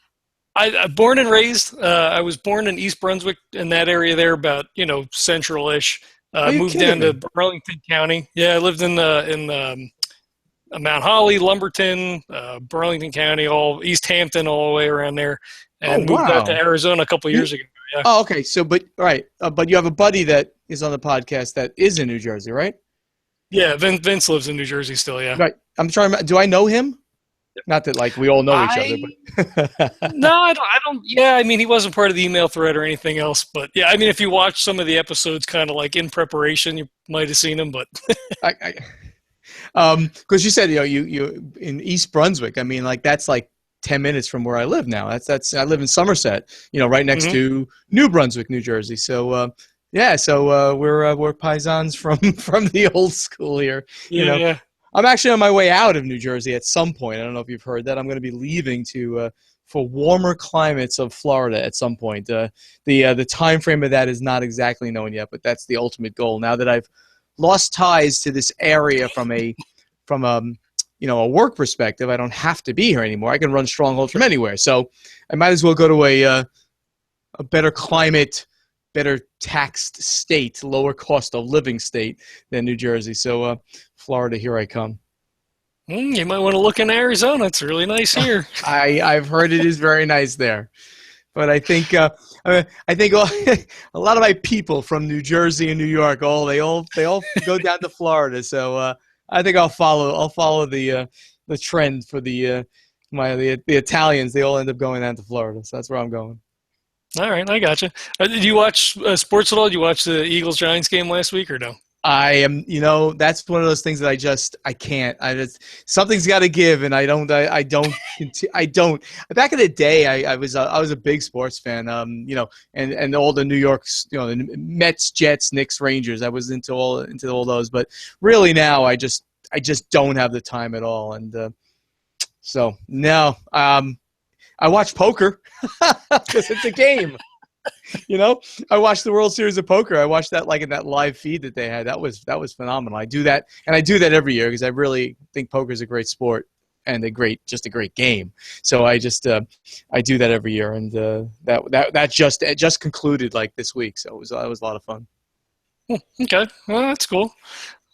I'm born and raised. I was born in East Brunswick, in that area there, about central-ish. Moved down to Burlington County. Yeah, I lived in Mount Holly, Lumberton, Burlington County, all East Hampton, all the way around there, and moved out to Arizona a couple of years ago. Yeah. Oh, okay. So, but you have a buddy that is on the podcast that is in New Jersey, right? Yeah, Vince lives in New Jersey still. Yeah. Right. I'm trying. Do I know him? Not that we all know each other. But No, I don't. Yeah, I mean, he wasn't part of the email thread or anything else. But yeah, I mean, if you watch some of the episodes, kind of like in preparation, you might have seen him. But because you said you in East Brunswick. I mean, that's 10 minutes from where I live now. That's I live in Somerset. Right next to New Brunswick, New Jersey. So we're paisans from the old school here. Yeah. I'm actually on my way out of New Jersey at some point. I don't know if you've heard that. I'm going to be leaving for warmer climates of Florida at some point. The time frame of that is not exactly known yet, but that's the ultimate goal. Now that I've lost ties to this area from a work perspective, I don't have to be here anymore. I can run Stronghold from anywhere. So I might as well go to a better climate, better taxed state, lower cost of living state than New Jersey. So Florida, here I come. You might want to look in Arizona. It's really nice here. I've heard it is very nice there. But I think a lot of my people from New Jersey and New York, they all go down to Florida. So I think I'll follow the trend for the Italians. They all end up going down to Florida. So that's where I'm going. All right, I gotcha. Did you watch sports at all? Did you watch the Eagles-Giants game last week or no? I am, that's one of those things that I can't. Something's got to give, and I don't. Back in the day, I was a big sports fan. And all the New York's, the Mets, Jets, Knicks, Rangers. I was into all those, but really now I just don't have the time at all, and so no. I watch poker because it's a game. I watched the World Series of Poker. I watched that in that live feed that they had. That was phenomenal. I do that, and I do that every year because I really think poker is a great sport and just a great game. So I do that every year, and that just concluded this week. So it was a lot of fun. Okay, well that's cool.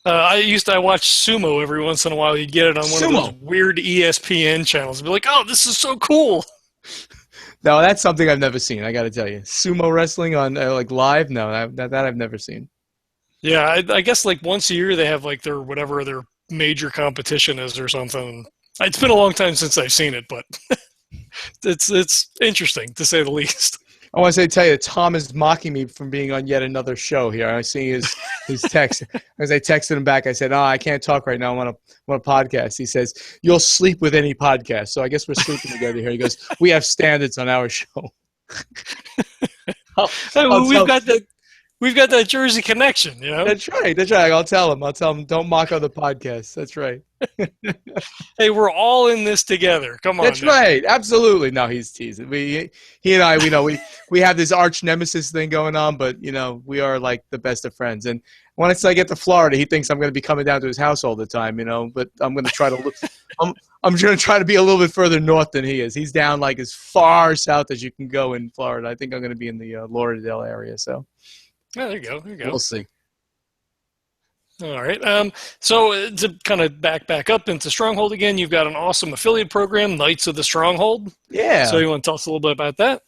I watch Sumo every once in a while. You'd get it on one of those weird ESPN channels. Be like, oh, this is so cool. No, that's something I've never seen. I got to tell you, sumo wrestling on live. No, that I've never seen. Yeah, I guess once a year they have their whatever their major competition is or something. It's been a long time since I've seen it, but it's interesting to say the least. I want to tell you, Tom is mocking me from being on yet another show here. I see his text. As I texted him back, I said, I can't talk right now. I'm on a podcast. He says, you'll sleep with any podcast. So I guess we're sleeping together here. He goes, we have standards on our show. We've got we've got that Jersey connection, you know. That's right. That's right. I'll tell him. Don't mock other podcasts. That's right. Hey, we're all in this together. Come on That's now. right. Absolutely. No, he's teasing. He and I, we have this arch nemesis thing going on, but we are like the best of friends. And once I get to Florida, he thinks I'm going to be coming down to his house all the time, but I'm going to try to look. I'm going to try to be a little bit further north than he is. He's down like as far south as you can go in Florida. I think I'm going to be in the Lauderdale area. So, yeah, there you go. There you go. We'll see. All right. So to kind of back up into Stronghold again, you've got an awesome affiliate program, Knights of the Stronghold. Yeah. So you want to tell us a little bit about that?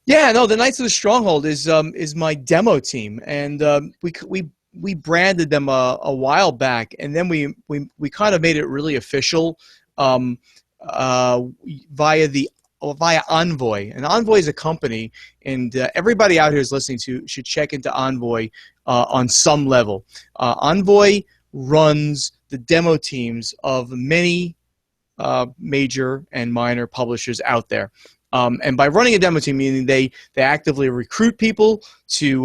Yeah. No, the Knights of the Stronghold is my demo team, and we branded them a while back, and then we kind of made it really official via Envoy. And Envoy is a company, and everybody out here is listening to should check into Envoy on some level. Envoy runs the demo teams of many major and minor publishers out there. And by running a demo team, meaning they actively recruit people to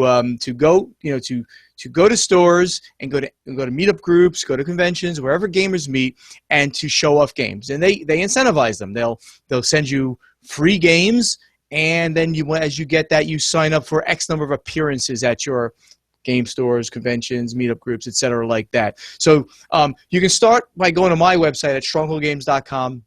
go to stores and go to meetup groups, go to conventions, wherever gamers meet, and to show off games. And they incentivize them. They'll send you free games, and then as you get that, you sign up for X number of appearances at your game stores, conventions, meetup groups, etc., like that. So you can start by going to my website at strongholdgames.com.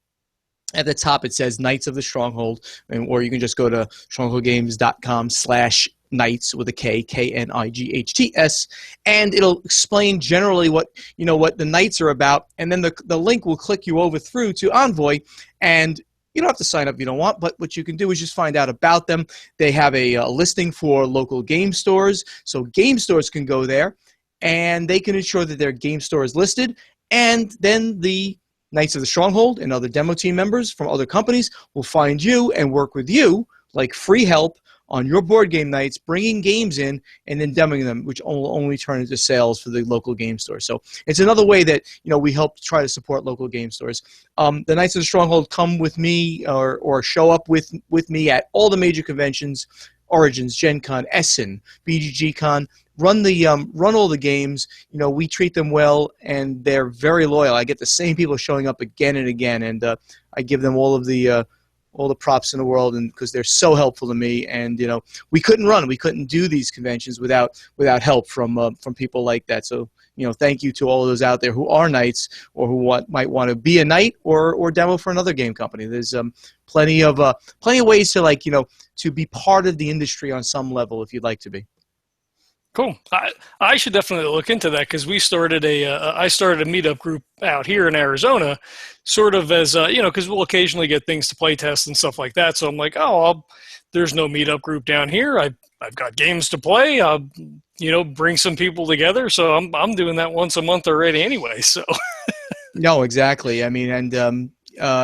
At the top, it says Knights of the Stronghold, or you can just go to strongholdgames.com/Knights with a K, KNIGHTS, and it'll explain generally what the Knights are about, and then the link will click you over through to Envoy, and you don't have to sign up if you don't want, but what you can do is just find out about them. They have a listing for local game stores, so game stores can go there, and they can ensure that their game store is listed, and then the Knights of the Stronghold and other demo team members from other companies will find you and work with you, like free help on your board game nights, bringing games in and then demoing them, which will only turn into sales for the local game store. So it's another way that we help try to support local game stores. The Knights of the Stronghold come with me or show up with me at all the major conventions: Origins, Gen Con, Essen, BGG Con. Run all the games. We treat them well, and they're very loyal. I get the same people showing up again and again, and I give them all the props in the world, and because they're so helpful to me. And we couldn't do these conventions without help from people like that. So thank you to all of those out there who are Knights or who might want to be a Knight or demo for another game company. There's plenty of ways to to be part of the industry on some level if you'd like to be. Cool. I should definitely look into that, because I started a meetup group out here in Arizona, sort of as because we'll occasionally get things to play test and stuff like that. So I'm like, there's no meetup group down here. I've got games to play. Bring some people together. So I'm doing that once a month already anyway. So. No, exactly. I mean, and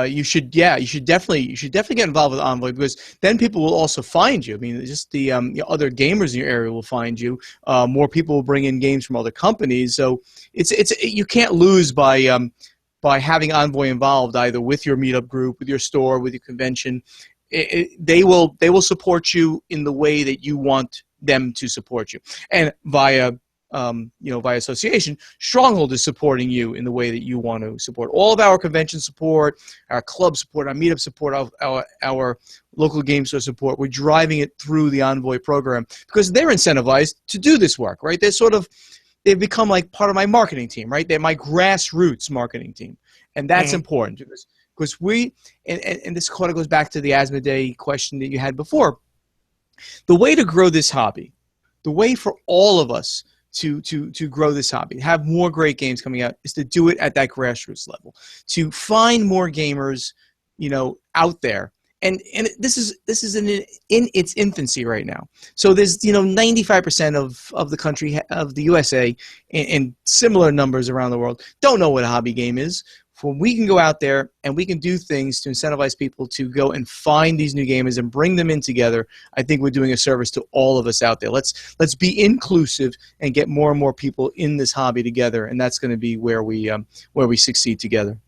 you should definitely get involved with Envoy, because then people will also find you. I mean, just the other gamers in your area will find you. More people will bring in games from other companies. So you can't lose by having Envoy involved, either with your meetup group, with your store, with your convention. They will support you in the way that you want them to support you, and via association, Stronghold is supporting you in the way that you want to support. All of our convention support, our club support, our meetup support, our local game store support, we're driving it through the Envoy program because they're incentivized to do this work, right? They've become like part of my marketing team, right? They're my grassroots marketing team. And that's important because and this kind of goes back to the Asmodee question that you had before. The way to grow this hobby, the way for all of us to grow this hobby, have more great games coming out, is to do it at that grassroots level, to find more gamers, out there. And this is in its infancy right now. So there's 95% of the country, of the USA, and similar numbers around the world don't know what a hobby game is. When we can go out there and we can do things to incentivize people to go and find these new gamers and bring them in together, I think we're doing a service to all of us out there. Let's be inclusive and get more and more people in this hobby together, and that's going to be where we succeed together.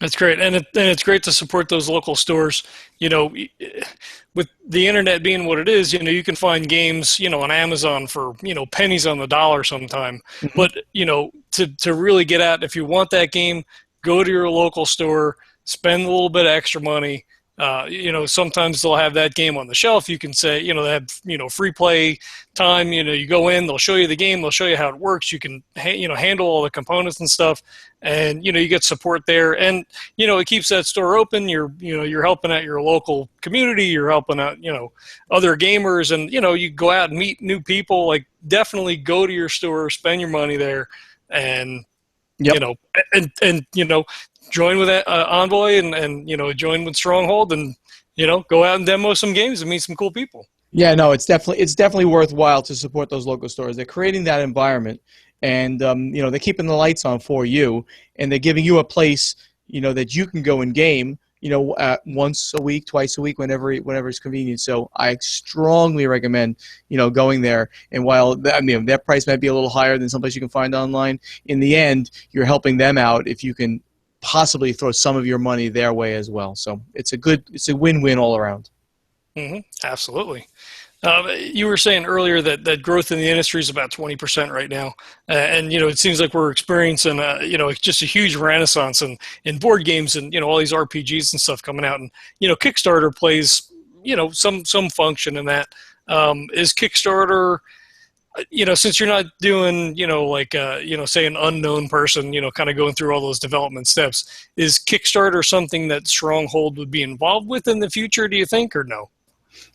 That's great, and it's great to support those local stores. You know, with the internet being what it is, you know, you can find games, you know, on Amazon for, you know, pennies on the dollar sometime. Hmm. But you know, to really get at, if you want that game, go to your local store, spend a little bit of extra money. You know, sometimes they'll have that game on the shelf. You can say, you know, they have, you know, free play time. You know, you go in, they'll show you the game, they'll show you how it works. You can, you know, handle all the components and stuff, and you know, you get support there, and you know, it keeps that store open. You know, you're helping out your local community. You're helping out, you know, other gamers, and you know, you go out and meet new people. Like, definitely go to your store, spend your money there, and you Yep. know, and you know, join with Envoy, and you know, join with Stronghold, and you know, go out and demo some games and meet some cool people. Yeah, no, it's definitely worthwhile to support those local stores. They're creating that environment, and you know, they're keeping the lights on for you, and they're giving you a place, you know, that you can go and game, you know, once a week, twice a week, whenever it's convenient. So I strongly recommend, you know, going there. And while I mean, that price might be a little higher than someplace you can find online, in the end, you're helping them out if you can possibly throw some of your money their way as well. So it's a win-win all around. Absolutely. You were saying earlier that growth in the industry is about 20% right now, and you know, it seems like we're experiencing you know, just a huge renaissance in board games, and you know, all these RPGs and stuff coming out, and you know, Kickstarter plays, you know, some function in that. Is Kickstarter, you know, since you're not doing, you know, like you know, say an unknown person, you know, kind of going through all those development steps, is Kickstarter something that Stronghold would be involved with in the future, do you think, or no?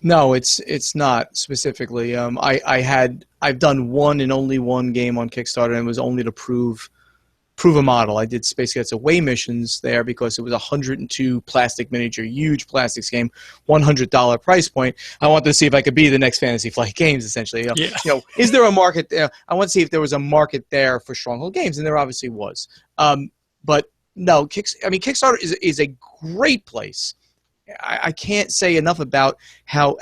No, it's not specifically. I've done one and only one game on Kickstarter, and it was only to prove a model. I did Space Cadets Away missions there because it was a 102 plastic miniature, huge plastics game, $100 price point. I wanted to see if I could be the next Fantasy Flight Games, essentially. Yeah. You know, is there a market there? I want to see if there was a market there for Stronghold Games, and there obviously was. But no, Kickstarter is a great place. I can't say enough about how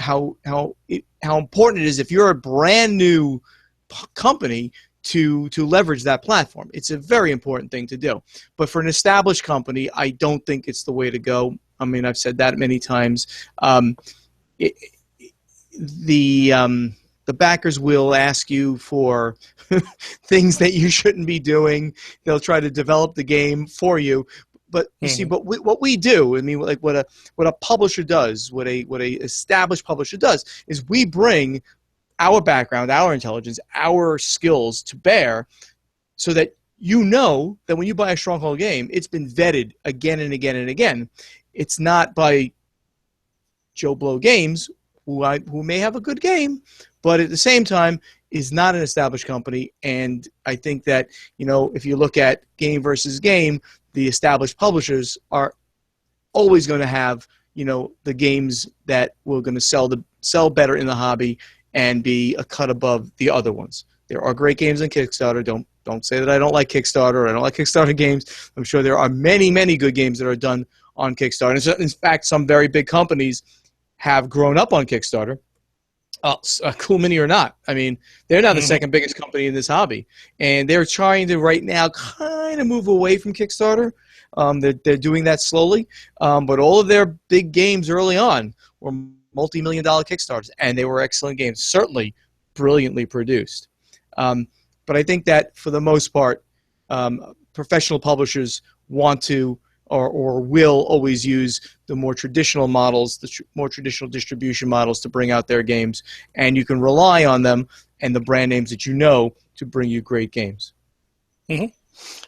important it is if you're a brand new company to leverage that platform. It's a very important thing to do. But for an established company, I don't think it's the way to go. I mean, I've said that many times. It, the backers will ask you for things that you shouldn't be doing. They'll try to develop the game for you. But you see, what we do, I mean, like what a publisher does, what a established publisher does, is we bring our background, our intelligence, our skills to bear, so that you know that when you buy a Stronghold game, it's been vetted again and again and again. It's not by Joe Blow Games, who may have a good game, but at the same time is not an established company. And I think that, you know, if you look at game versus game, the established publishers are always going to have, you know, the games that were going to sell better in the hobby and be a cut above the other ones. There are great games on Kickstarter. Don't say that I don't like Kickstarter or I don't like Kickstarter games. I'm sure there are many, many good games that are done on Kickstarter. And so, in fact, some very big companies have grown up on Kickstarter. Cool Mini or not. I mean, they're now the second biggest company in this hobby. And they're trying to right now kind of move away from Kickstarter. They're doing that slowly. But all of their big games early on were multi-million-dollar Kickstarters, and they were excellent games, certainly brilliantly produced. But I think that for the most part, professional publishers want to or will always use the more traditional models, more traditional distribution models to bring out their games, and you can rely on them and the brand names that you know to bring you great games. Yeah,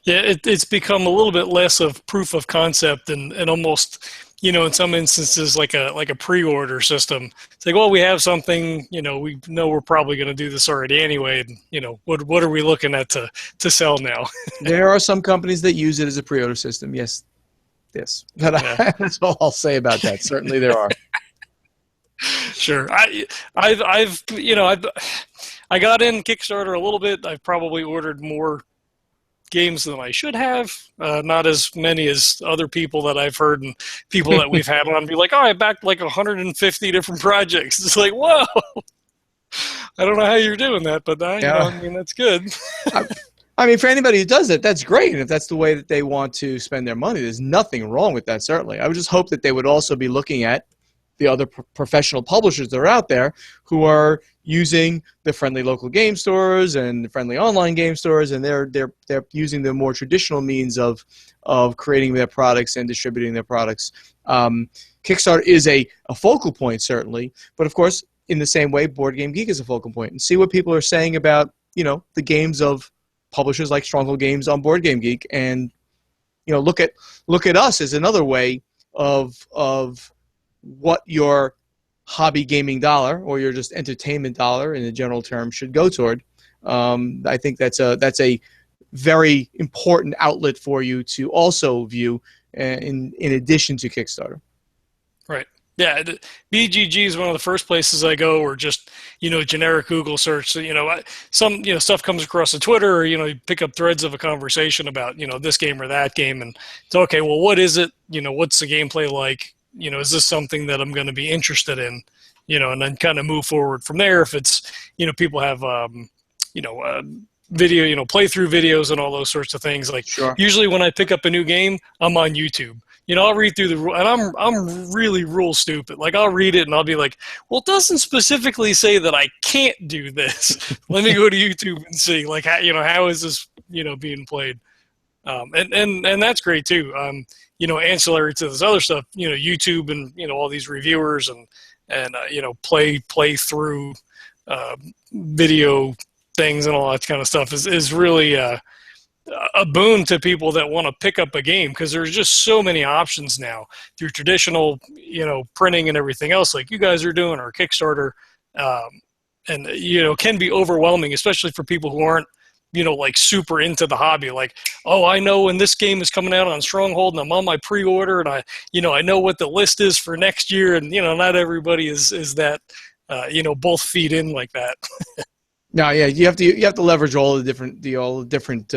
it's become a little bit less of proof of concept and almost, you know, in some instances like a pre-order system. It's like, well, we have something, you know, we know we're probably going to do this already anyway, and you know, what are we looking at to sell now? There are some companies that use it as a pre-order system. Yes. That's all I'll say about that. Certainly there are. Sure. I've you know, I got in Kickstarter a little bit. I've probably ordered more games than I should have. Not as many as other people that I've heard and people that we've had on be like, oh, I backed like 150 different projects. It's like, whoa. I don't know how you're doing that, but you know, I mean, that's good. I mean, for anybody who does it, that's great. And if that's the way that they want to spend their money, there's nothing wrong with that, certainly. I would just hope that they would also be looking at the other professional publishers that are out there who are using the friendly local game stores and the friendly online game stores, and they're using the more traditional means of creating their products and distributing their products. Kickstarter is a focal point, certainly, but of course, in the same way, Board Game Geek is a focal point. And see what people are saying about, the games of publishers like Stronghold Games on Board Game Geek, and look at us as another way of what your hobby gaming dollar or your just entertainment dollar in a general term should go toward. I think that's a very important outlet for you to also view in addition to Kickstarter. Right. Yeah, BGG is one of the first places I go, or just generic Google search. So, some stuff comes across the Twitter, or you pick up threads of a conversation about this game or that game, and it's okay. Well, what is it? What's the gameplay like? Is this something that I'm going to be interested in? And then kind of move forward from there. If it's people have video, playthrough videos and all those sorts of things. Like Sure. Usually when I pick up a new game, I'm on YouTube. I'll read through the rule, and I'm really rule stupid. Like I'll read it and I'll be like, well, it doesn't specifically say that I can't do this. Let me go to YouTube and see, like, how is this, being played? And that's great too. Ancillary to this other stuff, YouTube and all these reviewers and play through video things and all that kind of stuff is really a boon to people that want to pick up a game, because there's just so many options now through traditional printing and everything else like you guys are doing, or Kickstarter, and can be overwhelming, especially for people who aren't like super into the hobby. Like, oh, I know when this game is coming out on Stronghold and I'm on my pre-order, and I know what the list is for next year, and not everybody is that both feet in like that. No, yeah, you have to leverage all the different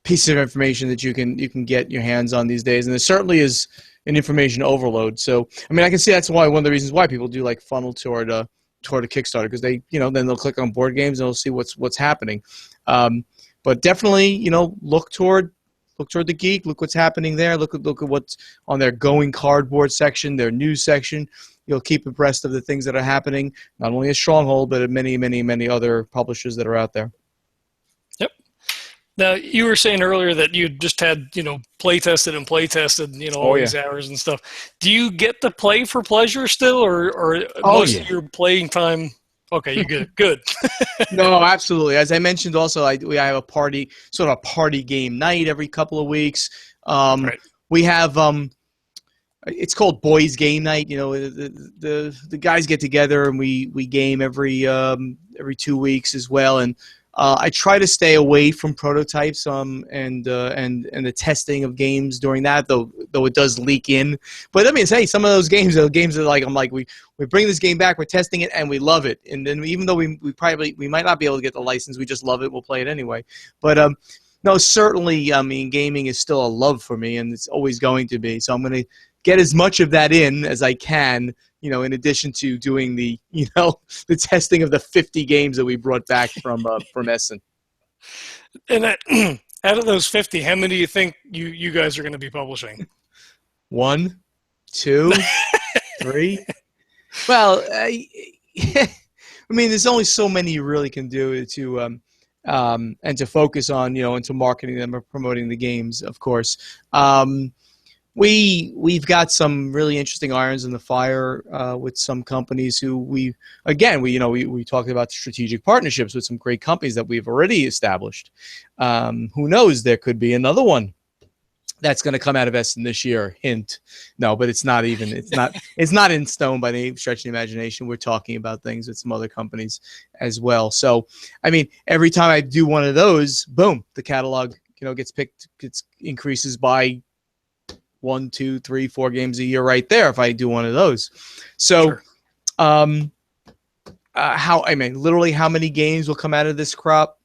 pieces of information that you can get your hands on these days, and there certainly is an information overload. So, I mean, I can see that's why one of the reasons why people do like funnel toward a Kickstarter, because they then they'll click on board games and they'll see what's happening. But definitely, look toward the Geek. Look what's happening there. Look at what's on their Going Cardboard section, their news section. You'll keep abreast of the things that are happening, not only at Stronghold, but at many, many, many other publishers that are out there. Yep. Now, you were saying earlier that you just had, playtested, all these hours and stuff. Do you get to play for pleasure still, or most of your playing time? Okay, you good. Good. No, absolutely. As I mentioned, also, we have a party game night every couple of weeks. Right. We have it's called Boys Game Night. The guys get together and we game every 2 weeks as well. And I try to stay away from prototypes and the testing of games during that, though it does leak in. But let me say, some of those games are games that we bring this game back, we're testing it, and we love it. And then even though we might not be able to get the license, we just love it. We'll play it anyway. But no, certainly, I mean, gaming is still a love for me, and it's always going to be. So I'm going to get as much of that in as I can, in addition to doing the testing of the 50 games that we brought back from Essen. And out of those 50, how many do you think you guys are going to be publishing? 1, 2, 3. Well, I mean, there's only so many you really can do to and to focus on, into marketing them or promoting the games, of course. We've got some really interesting irons in the fire with some companies who we talked about strategic partnerships with some great companies that we've already established. Who knows? There could be another one that's going to come out of Essen this year. Hint. No, but it's not in stone by any stretch of the imagination. We're talking about things with some other companies as well. So, I mean, every time I do one of those, boom, the catalog increases by 1, 2, 3, 4 games a year right there if I do one of those. So, sure. Literally how many games will come out of this crop?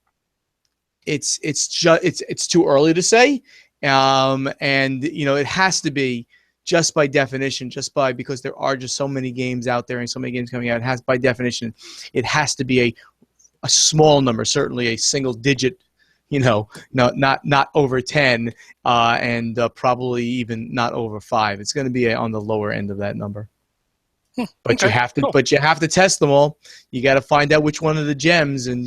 It's too early to say. And it has to be just by definition, because there are just so many games out there and so many games coming out. By definition, it has to be a small number, certainly a single digit not over 10, and probably even not over 5. It's going to be on the lower end of that number. But Okay, cool. you have to test them all. You got to find out which one of the gems, and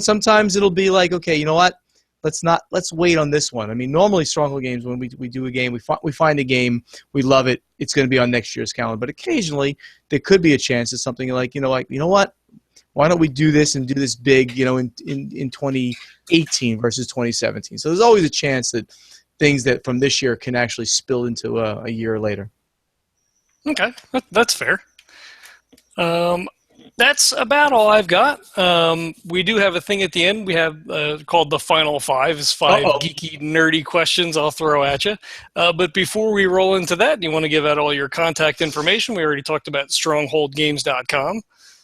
sometimes it'll be like, okay, you know what? Let's wait on this one. I mean, normally Stronghold Games, when we do a game, we find a game, we love it, it's going to be on next year's calendar. But occasionally there could be a chance that something like, you know what? Why don't we do this and do this big, in 2018 versus 2017? So there's always a chance that things that from this year can actually spill into a year later. Okay, that's fair. That's about all I've got. We do have a thing at the end. We have called the Final Five. It's 5 geeky, nerdy questions I'll throw at you. But before we roll into that, you want to give out all your contact information. We already talked about strongholdgames.com.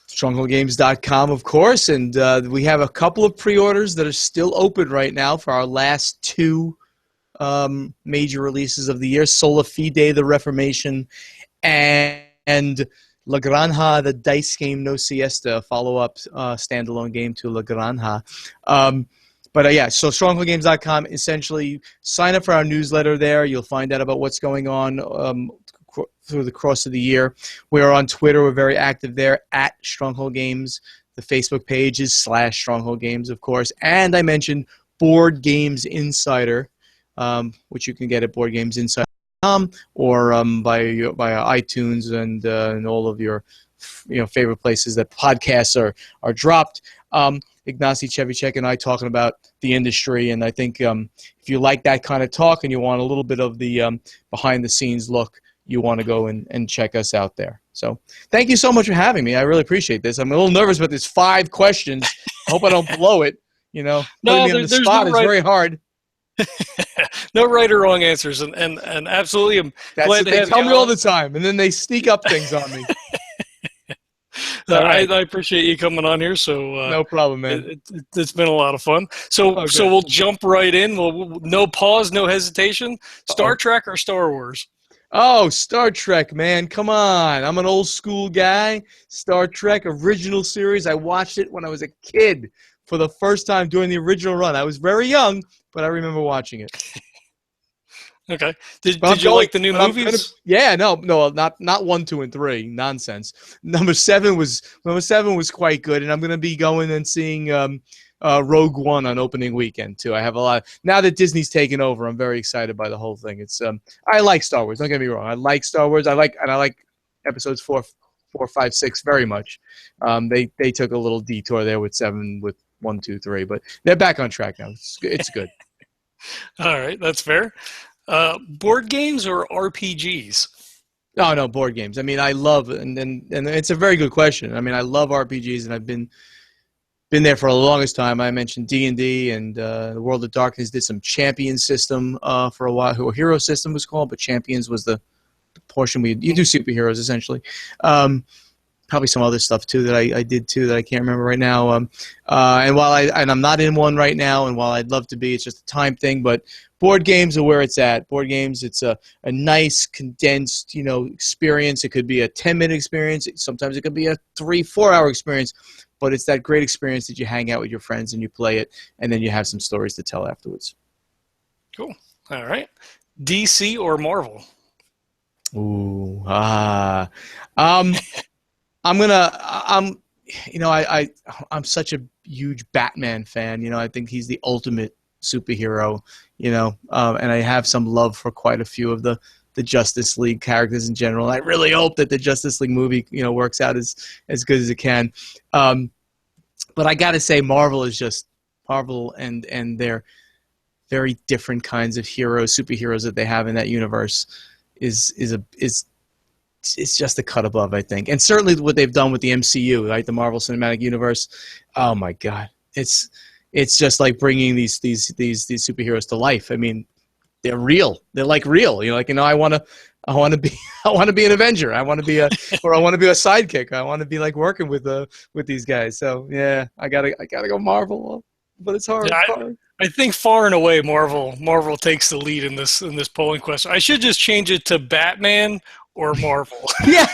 Strongholdgames.com, of course. And we have a couple of pre-orders that are still open right now for our last 2 major releases of the year, Sola Fide, The Reformation, and La Granja, the dice game No Siesta, follow-up standalone game to La Granja. But so strongholdgames.com, essentially sign up for our newsletter there. You'll find out about what's going on through the course of the year. We're on Twitter. We're very active there, at Stronghold Games. The Facebook page is /Stronghold Games, of course. And I mentioned Board Games Insider, which you can get at BoardGamesInsider.com or by iTunes and all of your favorite places that podcasts are dropped. Ignacy Chevicek and I talking about the industry, and I think if you like that kind of talk and you want a little bit of the behind the scenes look, you want to go and check us out there. So thank you so much for having me. I really appreciate this. I'm a little nervous about this 5 questions. I hope I don't blow it. Putting me on the spot is very hard. No right or wrong answers, and absolutely, I'm glad to have you. They tell me all the time, and then they sneak up things on me. I appreciate you coming on here. So no problem, man. It's been a lot of fun. So we'll jump right in. We'll no pause, no hesitation. Star Trek or Star Wars? Oh, Star Trek, man. Come on. I'm an old school guy. Star Trek original series. I watched it when I was a kid for the first time during the original run. I was very young, but I remember watching it. Okay. Did you like the new movies? No, not 1, 2, and 3. Nonsense. Number 7 was quite good, and I'm going to be going and seeing Rogue One on opening weekend too. I have a lot now that Disney's taken over. I'm very excited by the whole thing. It's I like Star Wars. Don't get me wrong. I like Star Wars. I like episodes 4, 5, 6 very much. They took a little detour there with 7, with 1, 2, 3, but they're back on track now. It's good. All right, that's fair. Board games or RPGs? Oh, no, board games. I mean, I love, and it's a very good question. I mean, I love RPGs, and I've been there for the longest time. I mentioned D&D and the World of Darkness did some Champion system for a while. Or Hero system was called, but Champions was the portion you do superheroes essentially. Probably some other stuff too that I did too that I can't remember right now. And while I'm not in one right now, and while I'd love to be, it's just a time thing. But board games are where it's at. Board games, it's a nice condensed experience. It could be a 10-minute experience. Sometimes it could be a 3-4 hour experience. But it's that great experience that you hang out with your friends and you play it, and then you have some stories to tell afterwards. Cool. All right. DC or Marvel? Ooh, I'm such a huge Batman fan. I think he's the ultimate superhero. And I have some love for quite a few of the Justice League characters in general. I really hope that the Justice League movie, works out as good as it can. But I got to say, Marvel is just Marvel, and their very different kinds of superheroes that they have in that universe is just a cut above, I think. And certainly what they've done with the MCU, right, the Marvel Cinematic Universe. Oh my God, it's just like bringing these superheroes to life. I mean, they're real. They're like real. I want to be an Avenger. I want to be a sidekick. I want to be like working with these guys. So yeah, I gotta go Marvel, but it's hard. Yeah, it's hard. I think far and away Marvel takes the lead in this polling question. I should just change it to Batman or Marvel. Yeah,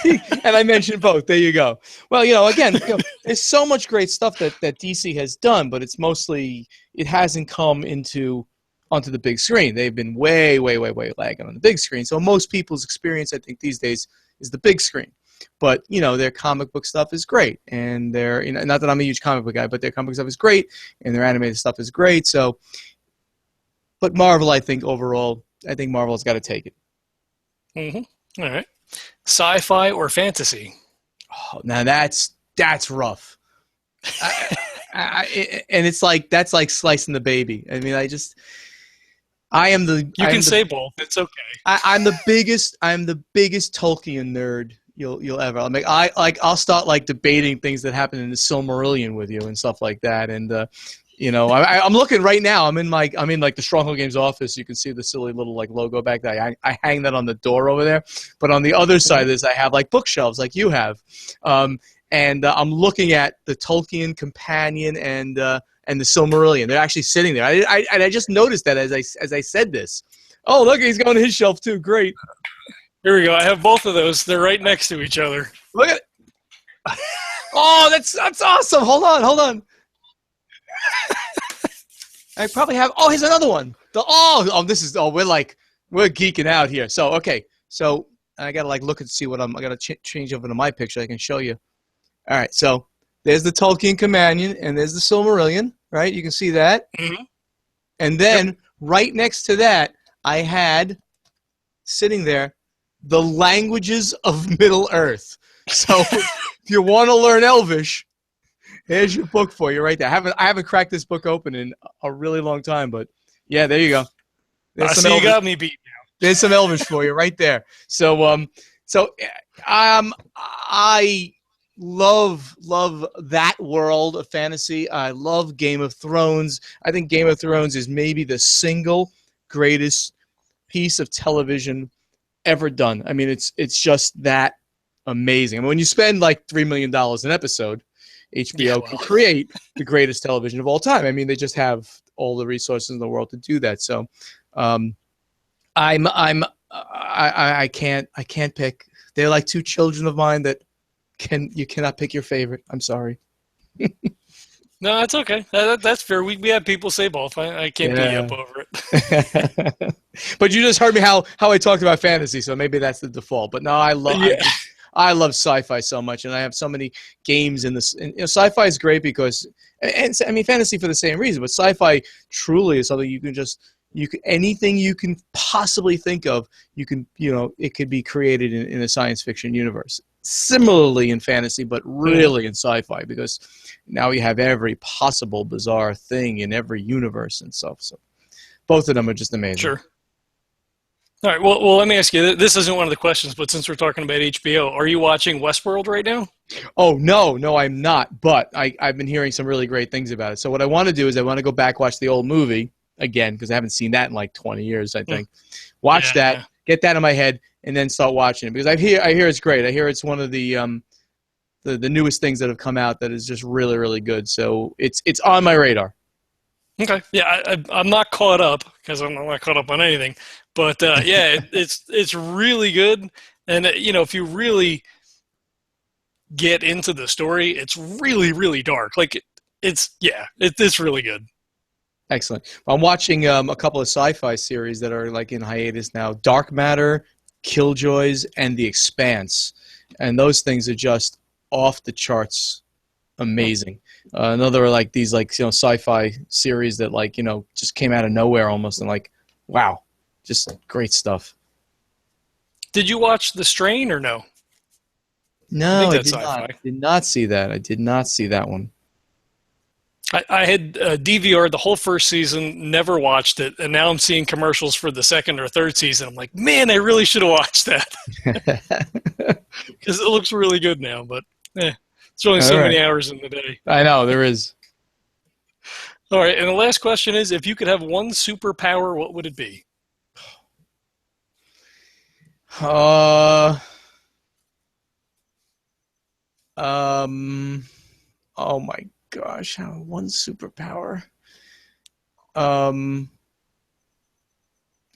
and I mentioned both. There you go. Well, again, there's so much great stuff that DC has done, but it's mostly it hasn't come onto the big screen. They've been way, way, way, way lagging on the big screen. So most people's experience, I think, these days is the big screen. But their comic book stuff is great, and their not that I'm a huge comic book guy, but their comic book stuff is great, and their animated stuff is great. So, but Marvel, I think overall, Marvel's got to take it. Mm-hmm. All right. Sci-fi or fantasy? Oh, now that's rough. And it's like that's like slicing the baby. I mean, I am the. You can say both. It's okay. I'm the biggest Tolkien nerd you'll ever. I'll start like debating things that happen in the Silmarillion with you and stuff like that. And I'm looking right now. I'm in like the Stronghold Games office. You can see the silly little like logo back there. I hang that on the door over there. But on the other side of this, I have like bookshelves like you have. And I'm looking at the Tolkien Companion and the Silmarillion. They're actually sitting there. I just noticed that as I said this. Oh, look, he's going to his shelf too. Great. Here we go. I have both of those. They're right next to each other. Look at it. Oh, that's awesome. Hold on. I probably have. Oh, here's another one. We're geeking out here. So okay. So I gotta like look and see what I gotta change over to my picture. I can show you. All right. So there's the Tolkien Companion and there's the Silmarillion. Right. You can see that. Mm-hmm. And then right next to that, I had sitting there the Languages of Middle Earth. So if you want to learn Elvish, here's your book for you right there. I haven't cracked this book open in a really long time, but yeah, there you go. You got me beat now. There's some Elvish for you right there. So I love that world of fantasy. I love Game of Thrones. I think Game of Thrones is maybe the single greatest piece of television ever done. I mean, it's just that amazing. I mean, when you spend like $3 million an episode, HBO can create the greatest television of all time. I mean, they just have all the resources in the world to do that. So, I can't pick. They're like two children of mine that you cannot pick your favorite. I'm sorry. No, that's okay. That's fair. We have people say both. I can't beat up over it. But you just heard me how I talked about fantasy, so maybe that's the default. But no, I love sci-fi so much, and I have so many games in this. And, sci-fi is great because, and I mean, fantasy for the same reason. But sci-fi truly is something anything you can possibly think of, it could be created in a science fiction universe. Similarly in fantasy, but really in sci-fi, because now you have every possible bizarre thing in every universe and stuff. So both of them are just amazing. Sure. All right. Well, let me ask you. This isn't one of the questions, but since we're talking about HBO, are you watching Westworld right now? Oh, no, I'm not. But I've been hearing some really great things about it. So what I want to do is I want to go back, watch the old movie again, because I haven't seen that in like 20 years, I think. Watch that, get that in my head, and then start watching it, because I hear it's great. I hear it's one of the newest things that have come out that is just really, really good. So it's on my radar. Okay. Yeah, I'm not caught up because I'm not caught up on anything, but it's really good. And if you really get into the story, it's really, really dark. Like it's really good. Excellent. I'm watching a couple of sci-fi series that are like in hiatus now. Dark Matter, Killjoys, and The Expanse. And those things are just off the charts amazing. Another like these sci-fi series that just came out of nowhere almost, and wow, just great stuff. Did you watch The Strain or no? No, I did not. Did not see that. I did not see that one. I had DVR'd the whole first season, never watched it, and now I'm seeing commercials for the second or third season. I'm like, man, I really should have watched that because it looks really good now. But it's only so many hours in the day. I know, there is. All right, and the last question is, if you could have one superpower, what would it be? Oh my gosh, one superpower.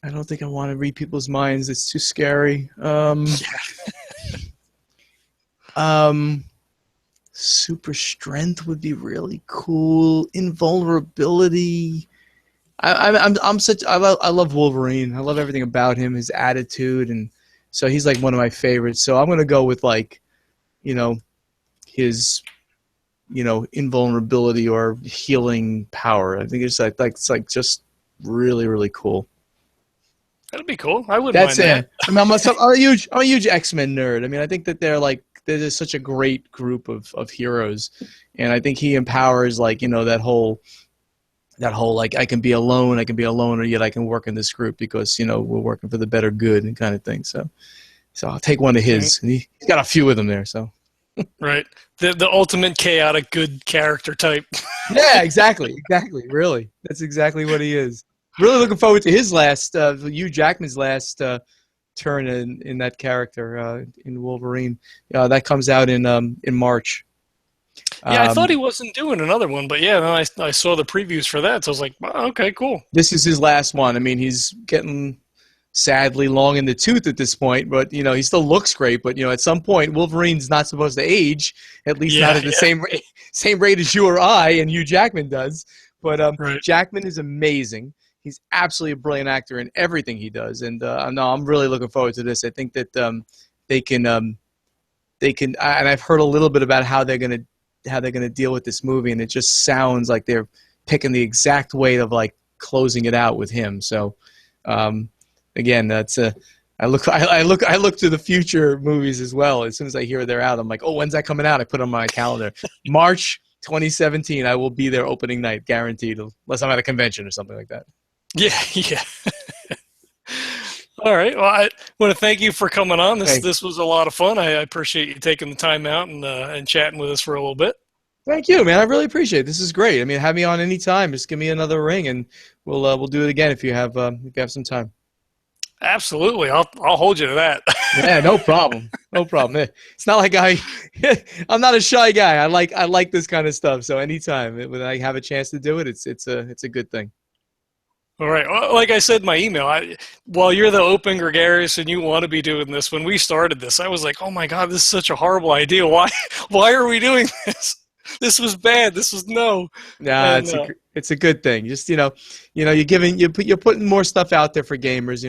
I don't think I want to read people's minds. It's too scary. Super strength would be really cool. Invulnerability. I love Wolverine. I love everything about him, his attitude, and so he's like one of my favorites. So I'm gonna go with like, his, invulnerability or healing power. I think it's like just really, really cool. That'd be cool. I wouldn't That's mind it. that. I mean, I'm a huge X-Men nerd. I mean, I think that they're such a great group of heroes, and I think he empowers that whole like I can be alone, or yet I can work in this group because we're working for the better good and kind of thing. So I'll take one of his. And he's got a few of them there. So Right. The ultimate chaotic good character type. yeah, exactly, really, that's exactly what he is. Really looking forward to his Hugh Jackman's last turn in that character in Wolverine. That comes out in March. Yeah, I thought he wasn't doing another one, but yeah, no, I saw the previews for that, so I was like, oh, okay, cool. This is his last one. I mean, he's getting sadly long in the tooth at this point, but he still looks great. But at some point, Wolverine's not supposed to age, at least not at the same rate as you or I and Hugh Jackman does. But right. Jackman is amazing. He's absolutely a brilliant actor in everything he does, and no, I'm really looking forward to this. I think that they can, and I've heard a little bit about how they're gonna deal with this movie, and it just sounds like they're picking the exact way of like closing it out with him. So again, that's I look to the future movies as well. As soon as I hear they're out, I'm like, oh, when's that coming out? I put it on my calendar. March 2017. I will be there opening night, guaranteed, unless I'm at a convention or something like that. Yeah. All right. Well, I want to thank you for coming on. This was a lot of fun. I appreciate you taking the time out and chatting with us for a little bit. Thank you, man. I really appreciate it. This is great. I mean, have me on any time. Just give me another ring, and we'll do it again if you have some time. Absolutely. I'll hold you to that. Yeah, no problem. No problem. It's not like I'm not a shy guy. I like this kind of stuff. So anytime when I have a chance to do it, it's a good thing. All right. Well, like I said in my email, while you're the open gregarious and you want to be doing this, when we started this, I was like, oh my God, this is such a horrible idea. Why are we doing this? This was bad. This was no. Nah, it's a good thing. Just you're putting more stuff out there for gamers.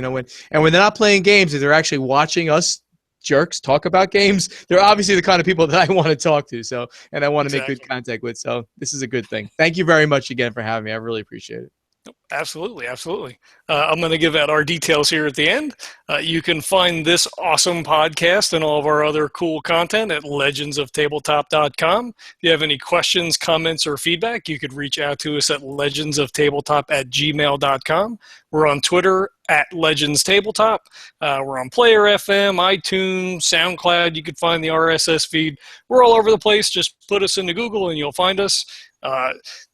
When they're not playing games, if they're actually watching us jerks talk about games, they're obviously the kind of people that I want to talk to. So, and I want to make good contact with. So this is a good thing. Thank you very much again for having me. I really appreciate it. Absolutely. I'm going to give out our details here at the end. You can find this awesome podcast and all of our other cool content at legendsoftabletop.com. If you have any questions, comments, or feedback, you could reach out to us at legendsoftabletop@gmail.com. We're on Twitter at legendstabletop. We're on Player FM, iTunes, SoundCloud. You can find the RSS feed. We're all over the place. Just put us into Google and you'll find us.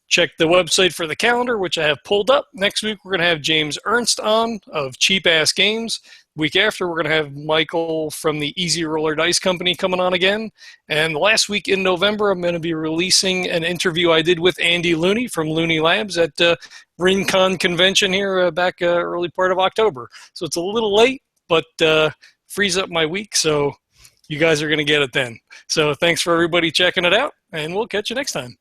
Check the website for the calendar, which I have pulled up. Next week, we're going to have James Ernst on of Cheap Ass Games. Week after, we're going to have Michael from the Easy Roller Dice Company coming on again. And the last week in November, I'm going to be releasing an interview I did with Andy Looney from Looney Labs at RinCon convention here back early part of October. So it's a little late, but frees up my week, so you guys are going to get it then. So thanks for everybody checking it out, and we'll catch you next time.